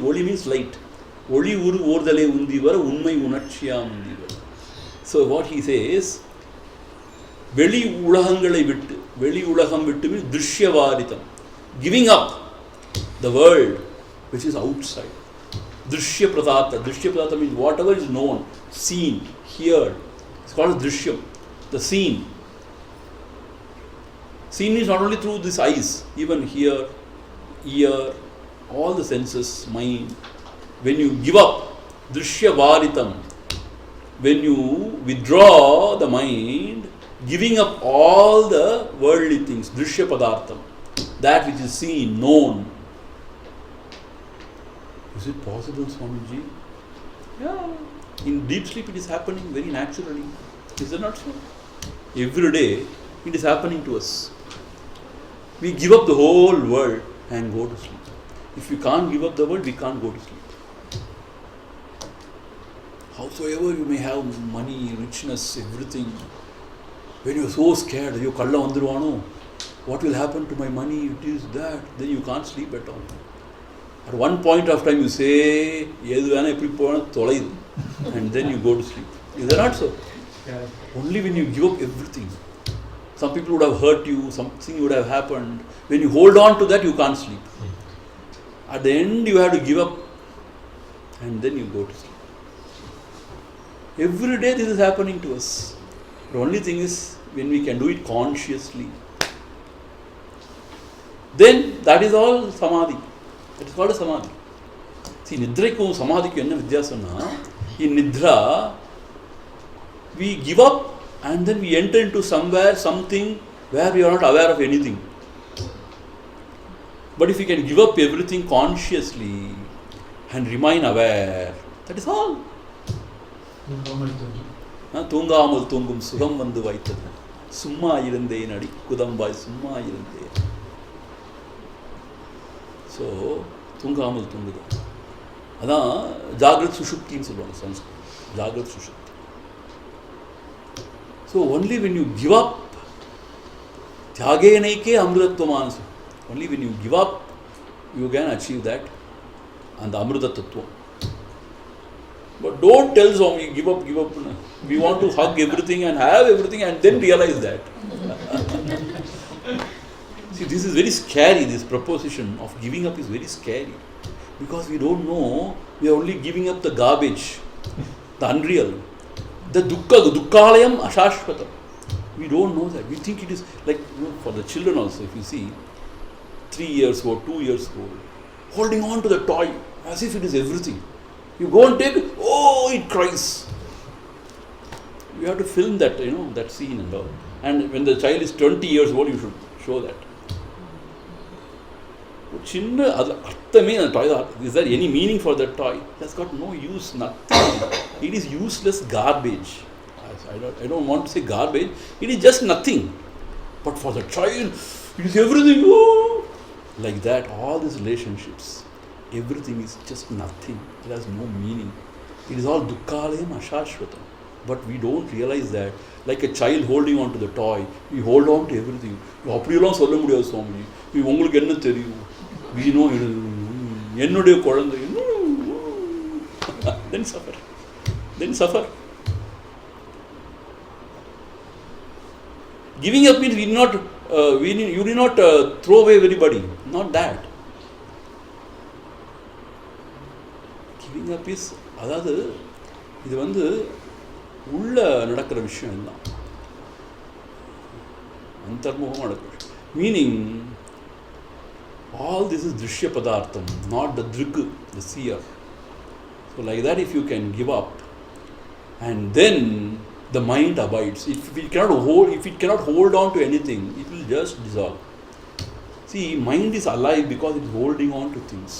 ஒளி மீன்ஸ் லைட், ஒளி உரு ஓர்தலே உந்தி வர உண்மை உணர்ச்சியாம் உந்தி வர. So what he says, வெளி உலகங்களை விட்டு, வெளி உலகம் விட்டு means திருஷ்யவாரிதம், giving up the world which is outside. Drishya Pradatha means whatever is known, seen, heard. It's called Drishyam, the seen. Seen is not only through these eyes, even hear, ear, all the senses, mind. When you give up, Drishya Varitam, when you withdraw the mind, giving up all the worldly things, Drishya Padartham, that which is seen, known. Is it possible, Swamiji? Yeah. In deep sleep it is happening very naturally. Is it not so? Every day it is happening to us. We give up the whole world and go to sleep. If we can't give up the world, we can't go to sleep. Howsoever you may have money, richness, everything, when you are so scared, you kalla vandruvaano, what will happen to my money, it is that, then you can't sleep at all. At one point of time you say, and then you go to sleep. Is that not so? Yeah. Only when you give up everything. Some people would have hurt you, something would have happened. When you hold on to that, you can't sleep. At the end, you have to give up, and then you go to sleep. Every day this is happening to us. The only thing is, when we can do it consciously, then that is all samadhi. That is called a samadhi. See, nidrakku samadhikku enna vidyasana? In nidra, we give up and then we enter into somewhere, something where we are not aware of anything. But if we can give up everything consciously and remain aware, that is all. தூங்காமல் தூங்கும் சுகம் வந்து வைத்தது, சும்மா இருந்தேன் அடி குதம்பாய் சும்மா இருந்தேன். ஸோ தூங்காமல் தூங்குது, அதான் ஜாகிரத் சுஷுப்தின்னு சொல்லுவாங்க சம்ஸ்கிருத், ஜாகிரத் சுஷுப்தி. So only when you give up, தியாகேனைக்கே அமிர்தத்வமான, only when you give up you can achieve that and the amrita tattva. But don't tell Swami, give up. We want to hug everything and have everything and then realize that. See, this is very scary. This proposition of giving up is very scary, because we don't know, we are only giving up the garbage, the unreal, the dukkalayam ashashvatam. We don't know that. We think it is like, for the children also, if you see 3 years old, 2 years old, holding on to the toy as if it is everything. You go and take it, oh, it cries. You have to film that, that scene and all. And when the child is 20 years old, you should show that. Is there any meaning for that toy? It has got no use, nothing. It is useless garbage. I don't want to say garbage, it is just nothing. But for the child, it is everything. Oh! Like that, all these relationships, everything is just nothing. It has no meaning. It is all dukkalayam ashashvatam. But we don't realize that. Like a child holding on to the toy, we hold on to everything. அப்படியெல்லாம் சொல்ல முடியாது சுவாமி, உங்களுக்கு என்ன தெரியும், we know என்னுடைய குழந்தை, then suffer. Giving up means you did not throw away everybody, not that. Giving up is, அதாவது இது உள்ள நடக்கிற விஷயம் எல்லாம் அந்தர்முகமாக நடக்கிற விஷயம். Meaning, all this is drishya padartham, not the drik, the seer. So like that, if you can give up, and then the mind abides. If it cannot hold on to anything, it will just dissolve. See, mind is alive because it is holding on to things.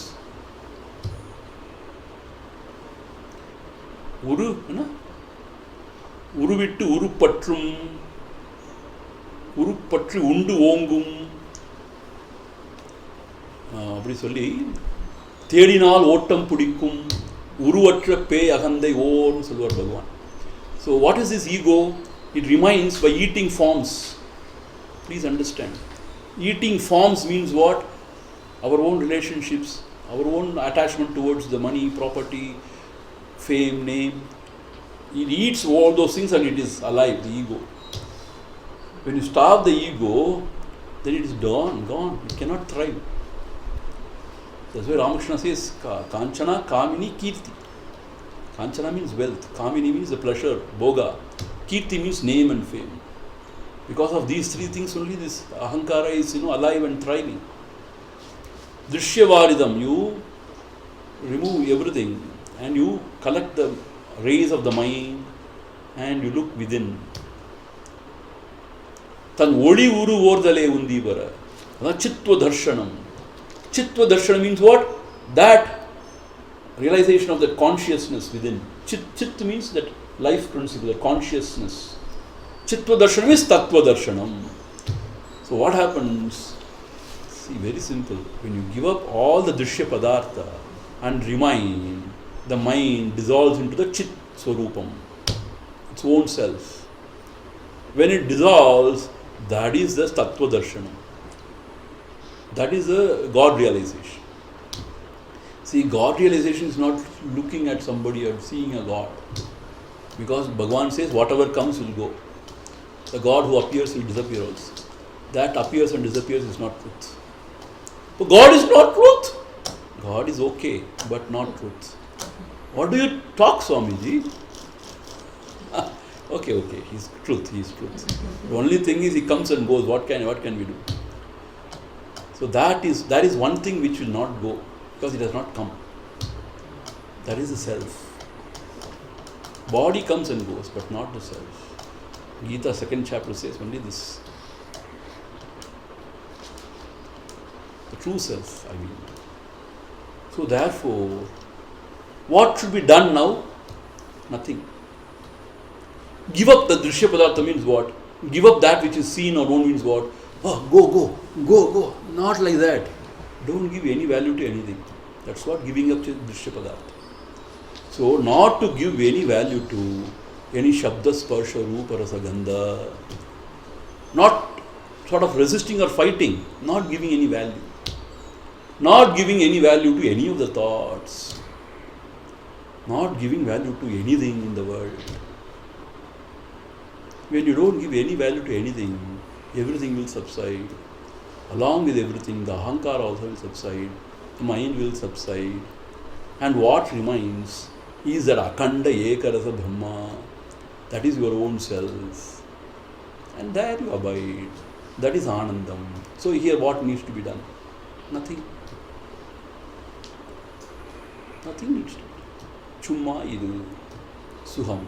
உருவிட்டு உருப்பற்றும், உருப்பற்றி உண்டு ஓங்கும், அப்படி சொல்லி தேடினால் ஓட்டம் பிடிக்கும், உருவற்ற பேய் அகந்தை ஓன்னு சொல்லுவார் பகவான். So what is this ego? It remains by eating forms. Please understand. Eating forms means what? Our own relationships, our own attachment towards the money, property, fame, name. It eats all those things and it is alive, the ego. When you starve the ego, then it is gone. It cannot thrive. That's why Ramakrishna says, Kanchana, Kamini, Kirti. Kanchana means wealth. Kamini means the pleasure, Bhoga. Kirti means name and fame. Because of these three things only this ahankara is alive and thriving. Drishyavaridam, you remove everything and you collect the rays of the mind and you look within. Tan odi uru vordale undi bara. Chitva darshanam. Chitva darshanam means what? That realization of that consciousness within. Chit means that life principle, the consciousness. Chitva darshanam is tattva darshanam. So what happens? See, very simple. When you give up all the drishya padartha and remind, the mind dissolves into the chit swarupam, its own self. When it dissolves, that is the tattva darshanam. That is the God realization. See, God realization is not looking at somebody or seeing a God. Because Bhagavan says, whatever comes will go. The God who appears will disappear also. That appears and disappears is not truth. But God is not truth. God is okay, but not truth. What do you talk, Swamiji? Okay, he's truth. The only thing is he comes and goes. What can we do? So that is one thing which will not go, because it has not come. That is the self. Body comes and goes, but not the self. Gita 2nd chapter says only this. The true self, I mean. So therefore, what should be done now? Nothing. Give up the drishya padartha means what? Give up that which is seen or known means what? Oh, go. Not like that. Don't give any value to anything. That's what giving up to drishya padartha. So, not to give any value to any shabda, sparsha, rupa, rasa, gandha. Not sort of resisting or fighting. Not giving any value. Not giving any value to any of the thoughts. Not giving value to anything in the world. When you don't give any value to anything, everything will subside. Along with everything, the ahankara also will subside. The mind will subside. And what remains is that akanda ekarasa brahma. That is your own self. And there you abide. That is anandam. So here what needs to be done? Nothing. Nothing needs to be done. Chumma idu. Suham.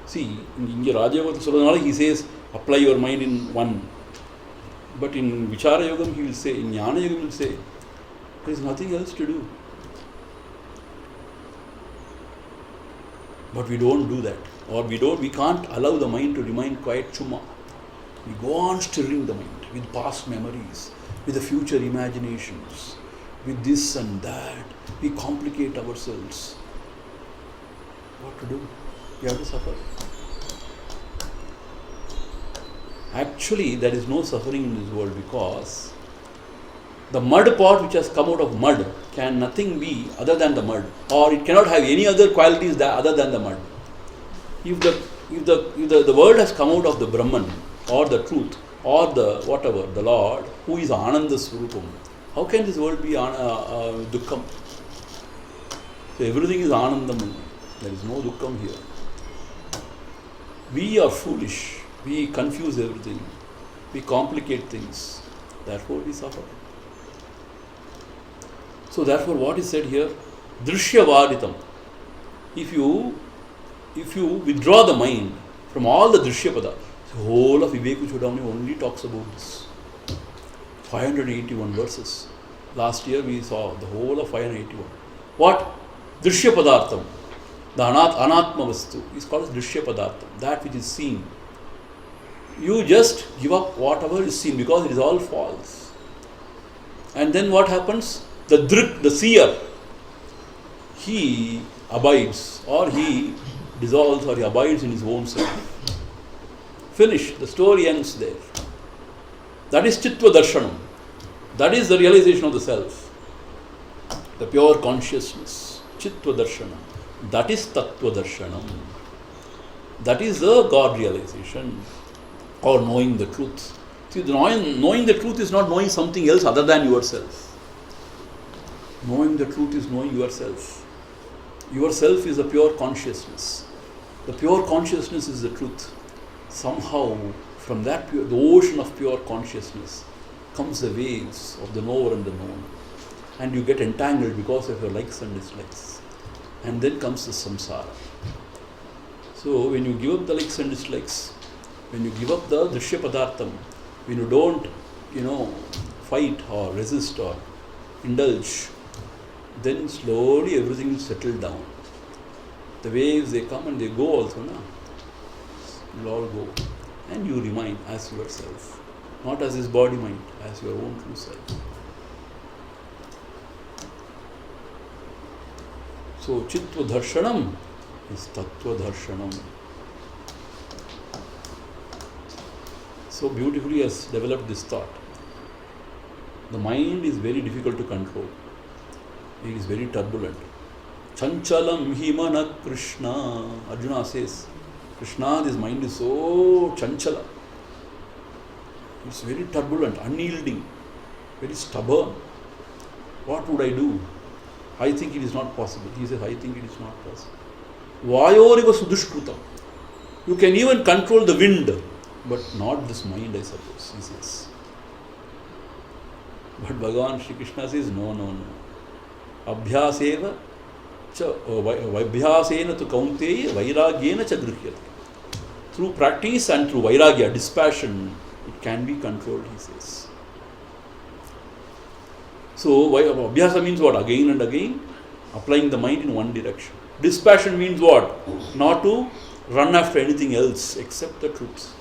See, in Rajavata Suranala he says, apply your mind in one. But in Vichara Yogam he will say, in Jnana Yogam he will say, there is nothing else to do. But we don't do that. Or we can't allow the mind to remain quiet chumma. We go on stirring the mind with past memories, with the future imaginations, with this and that. We complicate ourselves. What to do? We have to suffer. Actually, there is no suffering in this world, because the mud pot which has come out of mud can nothing be other than the mud, or it cannot have any other qualities other than the mud. If the world has come out of the Brahman or the truth or the whatever, the Lord, who is Ananda Swarupam, how can this world be Dukkham? So everything is Anandam only. There is no Dukkham here. We are foolish. We confuse everything. We complicate things. Therefore we suffer. So therefore what is said here? Drishyavaditam. If you withdraw the mind from all the drishya pada, the whole of Viveka Chudamani only talks about this. 581 verses. Last year we saw the whole of 581. What? Drishya padartham. The anatma vastu is called as drishya padartham. That which is seen. You just give up whatever is seen, because it is all false. And then what happens? The seer, he abides, or he dissolves, or he abides in his own self. Finish. The story ends there. That is Chitva Darshanam. That is the realization of the self. The pure consciousness. Chitva Darshanam. That is Tattva Darshanam. That is the God realization or knowing the truth. See, knowing the truth is not knowing something else other than yourself. Knowing the truth is knowing yourself. Yourself is a pure consciousness. The pure consciousness is the truth. Somehow, from that the ocean of pure consciousness comes the waves of the knower and the known. And you get entangled because of your likes and dislikes. And then comes the samsara. So when you give up the likes and dislikes, when you give up the drishya padartham, when you don't, fight or resist or indulge, then slowly everything will settle down. The waves, they come and they go also, na? Will all go. And you remain as yourself. Not as this body mind, as your own true self. So, Chitva Darshanam is Tattva Darshanam. So beautifully has developed this thought. The mind is very difficult to control. It is very turbulent. Chanchalam himana Krishna. Arjuna says, Krishna, this mind is so chanchala. It's very turbulent, unyielding, very stubborn. What would I do? I think it is not possible. He says, I think it is not possible. Vayoriva sudushkrutam. You can even control the wind, but not this mind, I suppose, he says. But Bhagavan Shri Krishna says, no. Abhyasena tu kaunteya vairagyena cha gruhyate. Through practice and through vairagya, dispassion, it can be controlled, he says. So, abhyasa means what? Again and again, applying the mind in one direction. Dispassion means what? Not to run after anything else except the truth.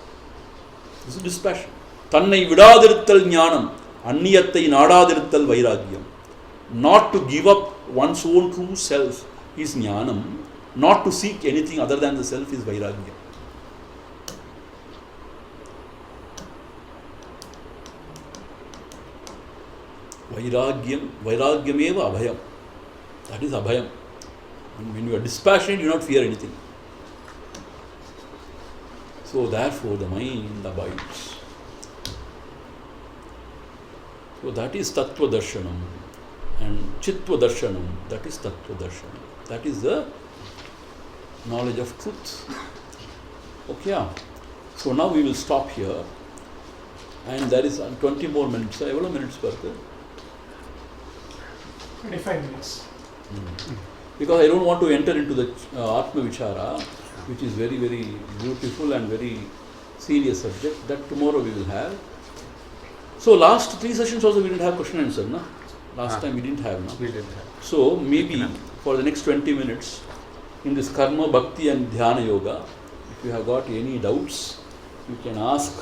This is dispassion. Tannai vidadirthal jnanam, anniyattai nadadirthal vairagyam. Not to give up one's own true self is jnanam. Not to seek anything other than the self is vairagyam. Vairagyameva abhayam. That is abhayam. And when you are dispassionate, you do not fear anything. So therefore the mind abides. So that is Tattva Darshanam. And Chitva Darshanam, that is Tattva Darshanam. That is the knowledge of truth. Okay. So now we will stop here. And there is 20 more minutes. How many minutes per day? 25 minutes. Because I don't want to enter into the Atma Vichara, which is very, very beautiful and very serious subject. That tomorrow we will have. So last 3 sessions also we didn't have question and answer, no? Last time we didn't have, no? We didn't have. So maybe for the next 20 minutes, in this Karma, Bhakti and Dhyana Yoga, if you have got any doubts, you can ask.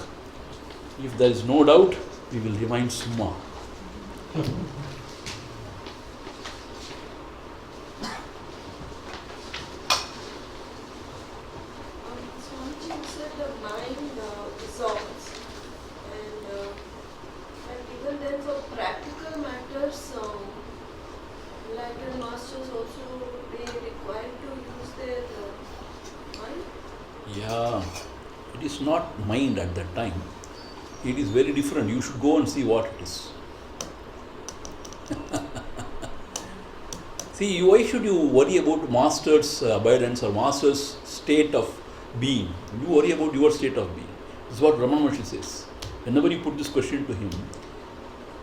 If there is no doubt, we will remain Summa. Swamiji said the mind dissolves, and even then for practical matters, enlightened masters also they required to use their mind. Yeah, it is not mind at that time. It is very different. You should go and see what it is. See, why should you worry about master's abidance or master's state of being? You worry about your state of being. This is what Ramana Maharshi says. Whenever you put this question to him,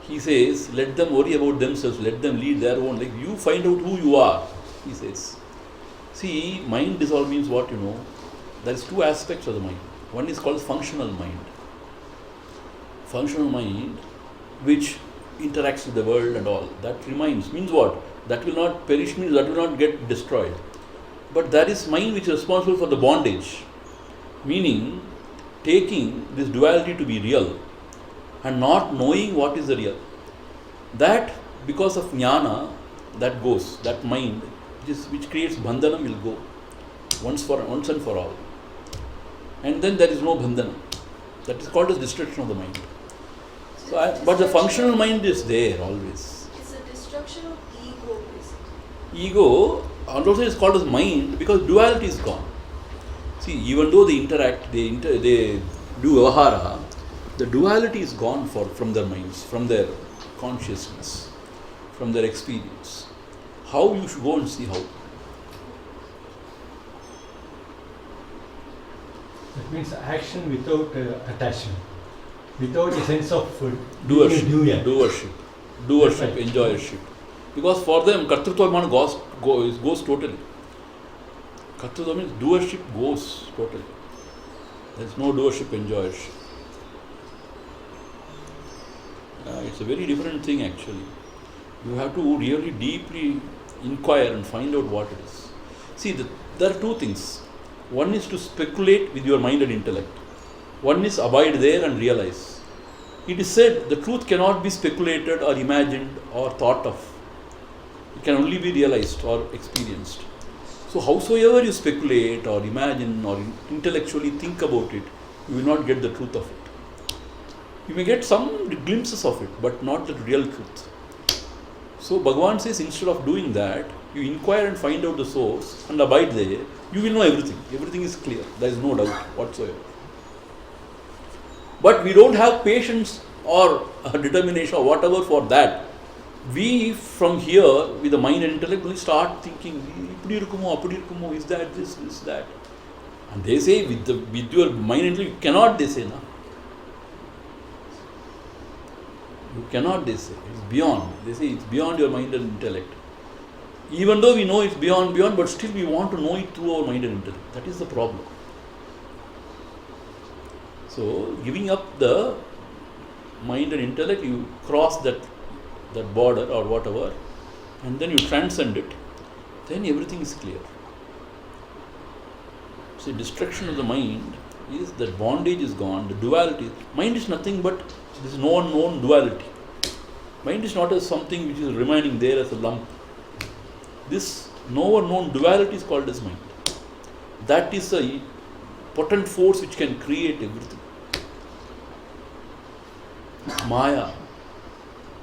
he says, let them worry about themselves, let them lead their own life. You find out who you are, he says. See, mind dissolve means what, there is 2 aspects of the mind. One is called functional mind. Functional mind, which interacts with the world and all, that remains, means what? That will not perish, means that will not get destroyed. But there is mind which is responsible for the bondage, meaning taking this duality to be real and not knowing what is the real. That, because of jnana, that goes, that mind, which creates bandhana, will go once and for all. And then there is no bandhana. That is called as destruction of the mind. So but the functional mind is there always. It's a destruction of ego, basically. ego, and also it's called as mind because duality is gone. See, even though they interact, they do vahara, the duality is gone from their minds, from their consciousness, from their experience. How you should go and see how. That means action without attachment, without a sense of Doership, doer. doership, Right. enjoyership. Because for them, kartrutva goes totally. Kartrutva means doership goes totally. There is no doership, enjoyership. It's a very different thing actually. You have to really deeply inquire and find out what it is. See, there are two things. One is to speculate with your mind and intellect. One is abide there and realize. It is said the truth cannot be speculated or imagined or thought of. It can only be realized or experienced. So howsoever you speculate or imagine or intellectually think about it, you will not get the truth of it. You may get some glimpses of it, but not the real truth. So Bhagavan says instead of doing that, you inquire and find out the source and abide there, you will know everything. Everything is clear. There is no doubt whatsoever. But we don't have patience or determination or whatever for that. We from here with the mind and intellect will start thinking, is that this, that. And they say with your mind and intellect, you cannot, they say, no. You cannot, they say. It's beyond. They say it's beyond your mind and intellect. Even though we know it's beyond, but still we want to know it through our mind and intellect. That is the problem. So, giving up the mind and intellect, you cross that border or whatever, and then you transcend it, then everything is clear. See, destruction of the mind is that bondage is gone, the duality. Mind is nothing but this known duality. Mind is not as something which is remaining there as a lump. This known duality is called as mind. That is a potent force which can create everything. Maya.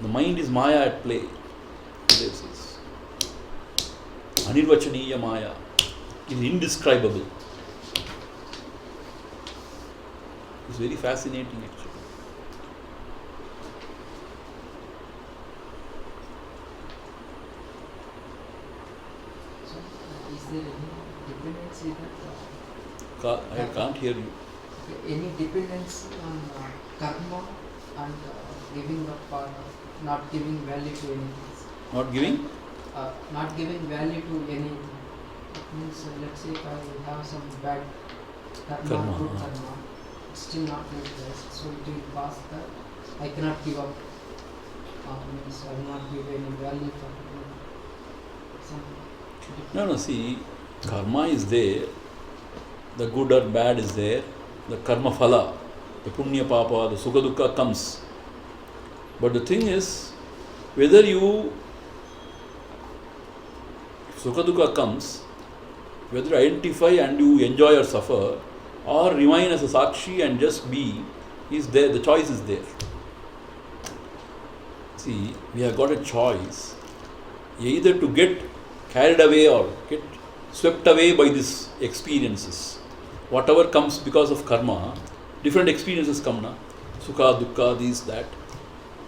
The mind is Maya at play. This is Anirvachaniya Maya. It is indescribable. It's very fascinating actually. Is there any dependency that I can't hear you. any dependency on karma and giving up or not giving value to anything? Not giving? Not giving value to anything. It means, let's say if I have some bad karma, good karma, it's still not utilized, so it will pass that. I cannot give up. Means I will not give any value for something. No, see, karma is there, the good or bad is there, the karma phala, the punya papa, the sukha dukkha comes. But the thing is, whether if sukha dukkha comes, whether you identify and you enjoy or suffer, or remain as a sakshi and just be, is there, the choice is there. See, we have got a choice, either to get carried away or get swept away by these experiences. Whatever comes because of karma, different experiences come na, sukha, dukkha, this, that.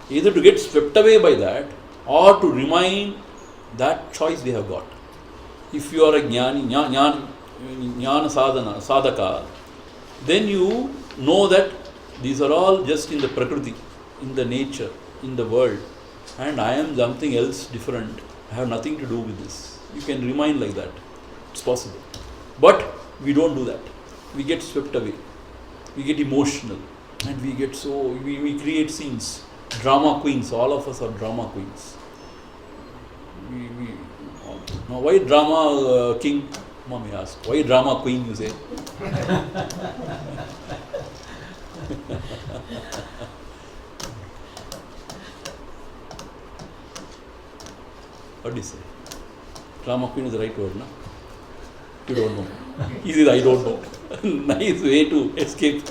Either to get swept away by that or to remain, that choice we have got. If you are a jnana sadhaka, then you know that these are all just in the prakriti, in the nature, in the world, and I am something else different. I have nothing to do with this. You can remain like that. It's possible. But we don't do that. We get swept away. We get emotional. And we get we create scenes. Drama queens. All of us are drama queens. Now why drama king? Mommy asked. Why drama queen, you say? What do you say? Drama queen is the right word, no? You don't know. He says, I don't know. Nice way to escape.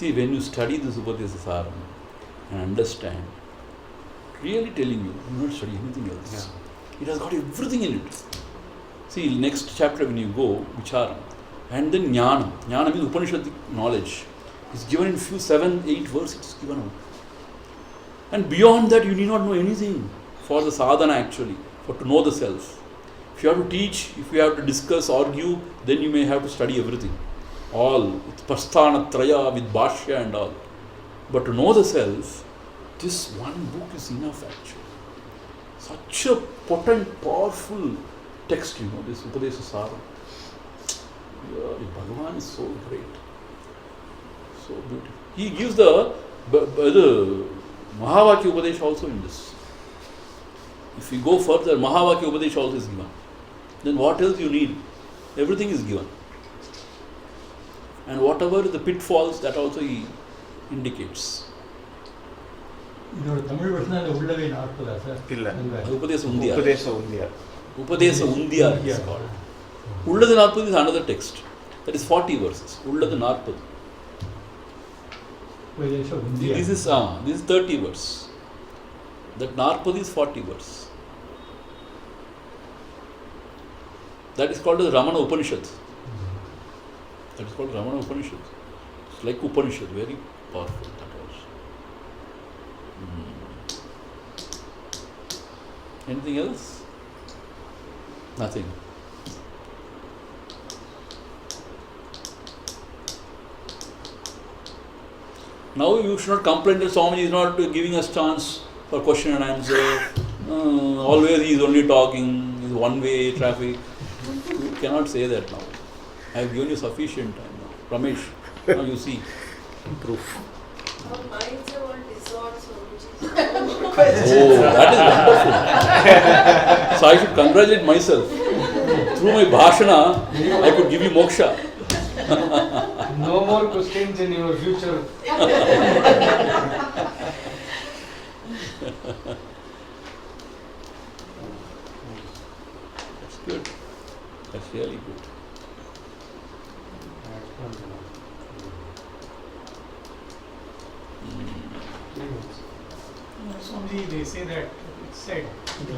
See, when you study this Upadesa Saram and understand, really telling you, you not study anything else. Yeah. It has got everything in it. See, next chapter when you go, Vicharam, and then Jnana. Jnana means Upanishadic knowledge. It's given in few 7-8 verses. It's given out. And beyond that, you need not know anything for the sadhana actually, for to know the self. If you have to teach, if you have to discuss, argue, then you may have to study everything. All, with Pasthana Traya, with Bhashya and all. But to know the self, this one book is enough actually. Such a potent, powerful text, this Upadesa Saram. Bhagavan is so great. So beautiful. He gives the Mahavakya Upadesha also in this. If you go further, Mahavakya Upadesha also is given. Then what else you need? Everything is given. And whatever the pitfalls, that also he indicates. இதோட தமிழ் வருஷம் உள்ளவே நாற்பதா sir? இல்ல. Upadesa Undiya. Upadesa Undiya. Upadesa Undiya is called. Ulladu 40 is another text. That is 40 verses. Ulladu 40. Upadesa உந்தியா. This is 30 verse. That 40 is 40 verse. That is called the Ramana Upanishad. That is called Ramana Upanishad. It's like Upanishad, very powerful. That also. Anything else? Nothing. Now you should not complain that Swamiji is not giving us chance for question and answer. Always he is only talking, is one-way traffic. You cannot say that now. I have given you sufficient time now. Ramesh, now you see proof. Our minds are all dissolved, so which is Oh, that is wonderful. So I should congratulate myself. Through my bhashana, I could give you moksha. No more questions in your future. That's good. That's really good. Swamiji, they say that it's said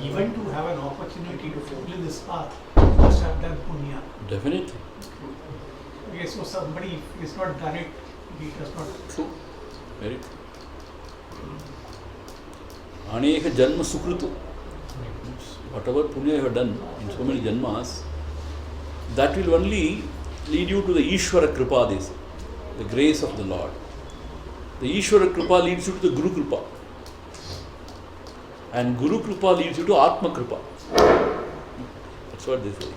even to have an opportunity to fulfill this path, you must have done punya. Definitely. Okay, so somebody is not done it, he does not. True. Very true. Aneka janma sukrutu. Whatever punya you have done in so many janmas, that will only lead you to the Ishvara Kripa, they say, the grace of the Lord. The Ishvara Kripa leads you to the Guru Kripa. And Guru Kripa leads you to Atma Kripa. That's what they say.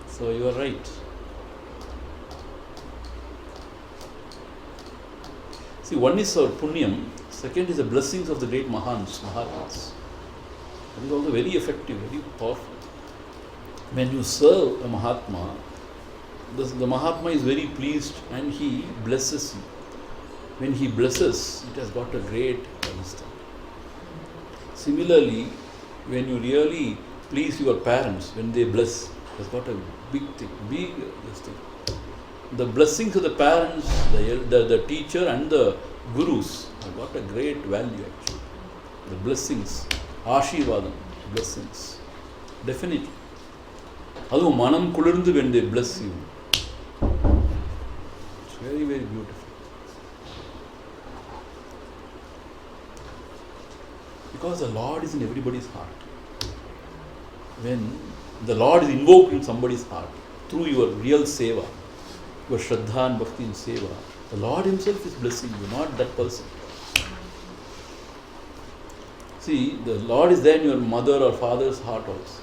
So you are right. See, one is our punyam, second is the blessings of the great Mahans, Mahatmas. That is also very effective, very powerful. When you serve a Mahatma, the Mahatma is very pleased and he blesses you. When he blesses, it has got a great wisdom. Similarly, when you really please your parents, when they bless, it has got a big thing, this thing. The blessings of the parents, the teacher and the gurus have got a great value actually. The blessings, Ashirvadam, blessings. Definitely. Adu manam kulirundu when they bless you. It's very, very beautiful. Because the Lord is in everybody's heart. When the Lord is invoked in somebody's heart through your real seva, your Shraddha and Bhakti in seva, the Lord Himself is blessing you, not that person. See, the Lord is there in your mother or father's heart also.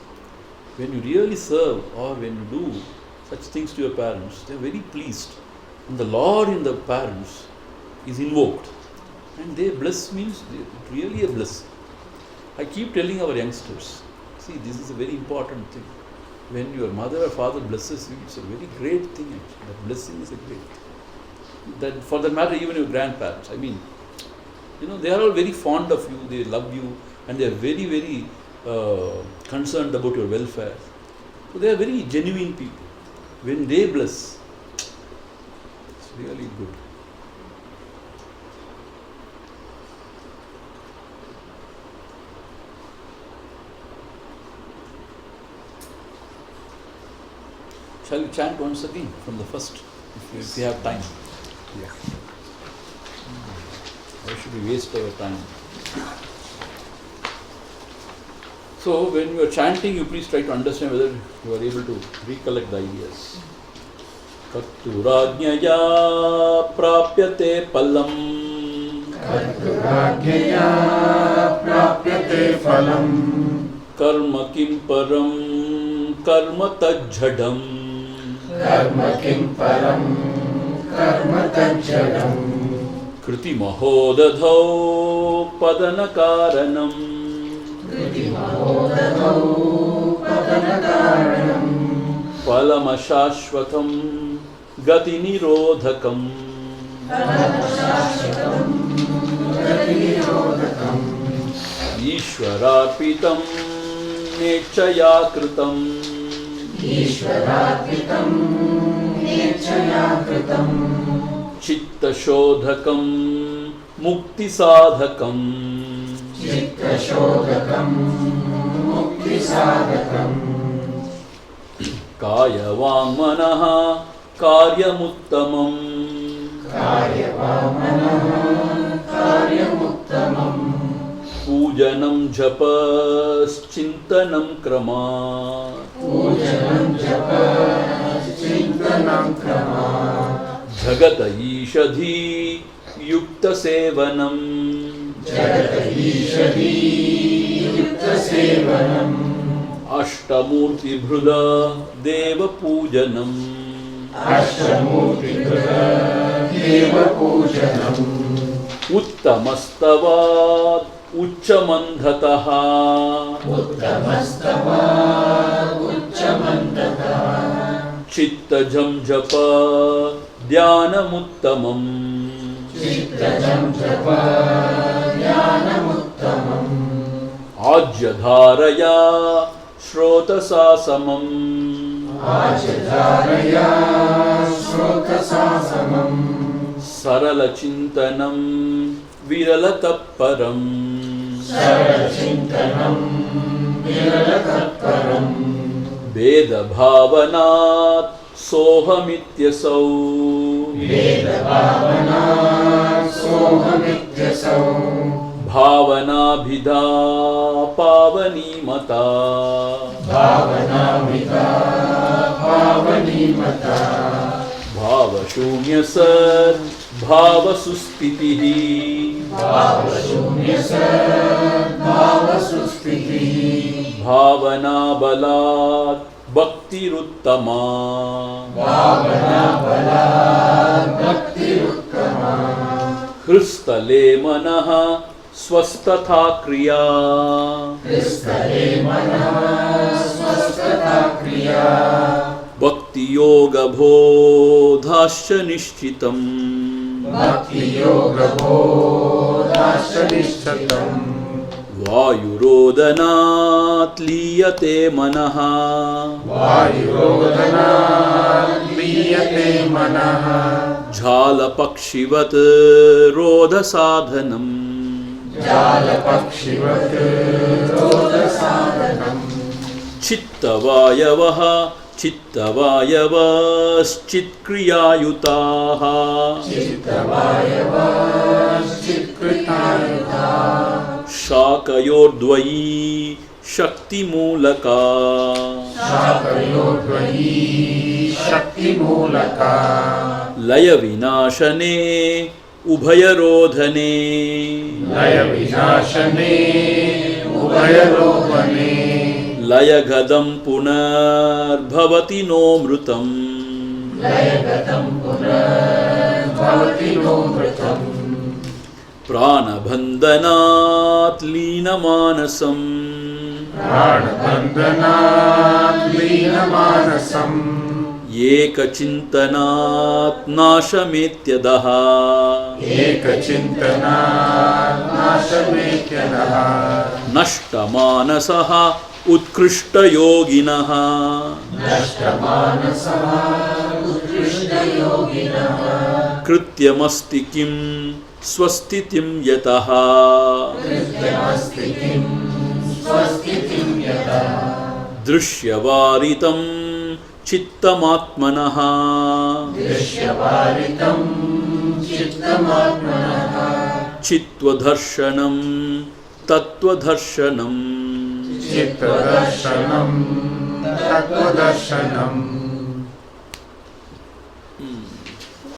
When you really serve or when you do such things to your parents, they are very pleased. And the Lord in the parents is invoked. And they bless means really a blessing. I keep telling our youngsters, see, this is a very important thing. When your mother or father blesses you, it's a very great thing actually. That blessing is a great thing. That, for that matter, even your grandparents, I mean, they are all very fond of you, they love you, and they are very, very concerned about your welfare. So they are very genuine people. When they bless, it's really good. Shall we chant once again from the first, if you have time? Yeah. Why should we waste our time? So when you are chanting, you please try to understand whether you are able to recollect the ideas. Katturajñaya prapyate palam. Katturajñaya prapyate phalam. Karma kim param karma tajjadam. Karma kim param karma tajjadam. Kriti mahodadhau padanakaranam. Kriti mahodadhau padanakaranam. Palamashashvatam gati nirodhakam. Palamashashvatam gati nirodhakam. Ishwararpitam nechaya kritam. Ishwararpitam nechaya kritam. Chitta shodhakam mukti sadhakam. Chitta shodhakam mukti sadhakam. Kaya vangmanaha karyamuttamam. Kaya vamanaha karyamuttamam. Pujanam japas chintanam kramat. Pujanam japas chintanam kramat. Jagata ishadhi yukta sevanam. Jagata ishadhi yukta sevanam. Ashtamurti bhrudha deva pujanam. Ashtamurti bhrudha deva pujanam. Uttamastavat ucchamandhataha. Uttamastavat ucchamandataha. Chittajam japa dhyanamuttamam. Chittajam japa dhyanamuttamam. Ajyadharaya shrotasasamam. Ajyadharaya shrotasasamam. Saralachintanam viralataparam. Sarachintanam viralataparam. Veda bhavanat sohamityasau. Veda bhavanat sohamityasau. Bhavanabhidha pavanimata. Bhavanamita pavanimata. Bhavashunyasat bhavasusthitihi. Bhavashunyasat bhavasustitihi. Bhavanabalat bhaktiruttama. Bhavanabalat bhaktiruttama. Hristale manaha swastatha kriya. Kristale manah swastatha kriya. Bhakti yoga bodhasya nishchitam. Bhakti yoga bodhasya nishchitam. Vayurodanat liyate manaha. Vayurodanat liyate manaha. Jhalapakshivat rodha sadhanam. Jalapakshivat rodha sadhanam. Chittavayavaha chittavayavaschitkriyayutaha. Chittavayavaschitkriyayutaha. Shakayordvayi shaktimulaka. Shakayodvayi shaktimulaka. Laya vinashane ubhayarodhane. Laya vinashane ubhayarodhane. Layagadam punar bhavati nomrutam. Layagatam punar bhavati nomrutam. Pranabandhanat linamanasam. Pranabandhanat linamanasam. Ekachintanat nashametyadaha. Ekachintanat nashametyadaha. Nastamanasaha utkrishta yoginaha. Nashtamanasaha utkrishta yoginaha. Krityamasti kim swastitim yataha. Krityamasti kim swastitim yataha. Drishyavaritam ಚಿತ್ತಮಾತ್ಮನಃ ದೃಶ್ಯಪಾಲಿತಂ ಚಿತ್ತಮಾತ್ಮನಃ ಚಿತ್ವದರ್ಶನಂ ತತ್ವದರ್ಶನಂ ಚಿತ್ತದರ್ಶನಂ ತತ್ವದರ್ಶನಂ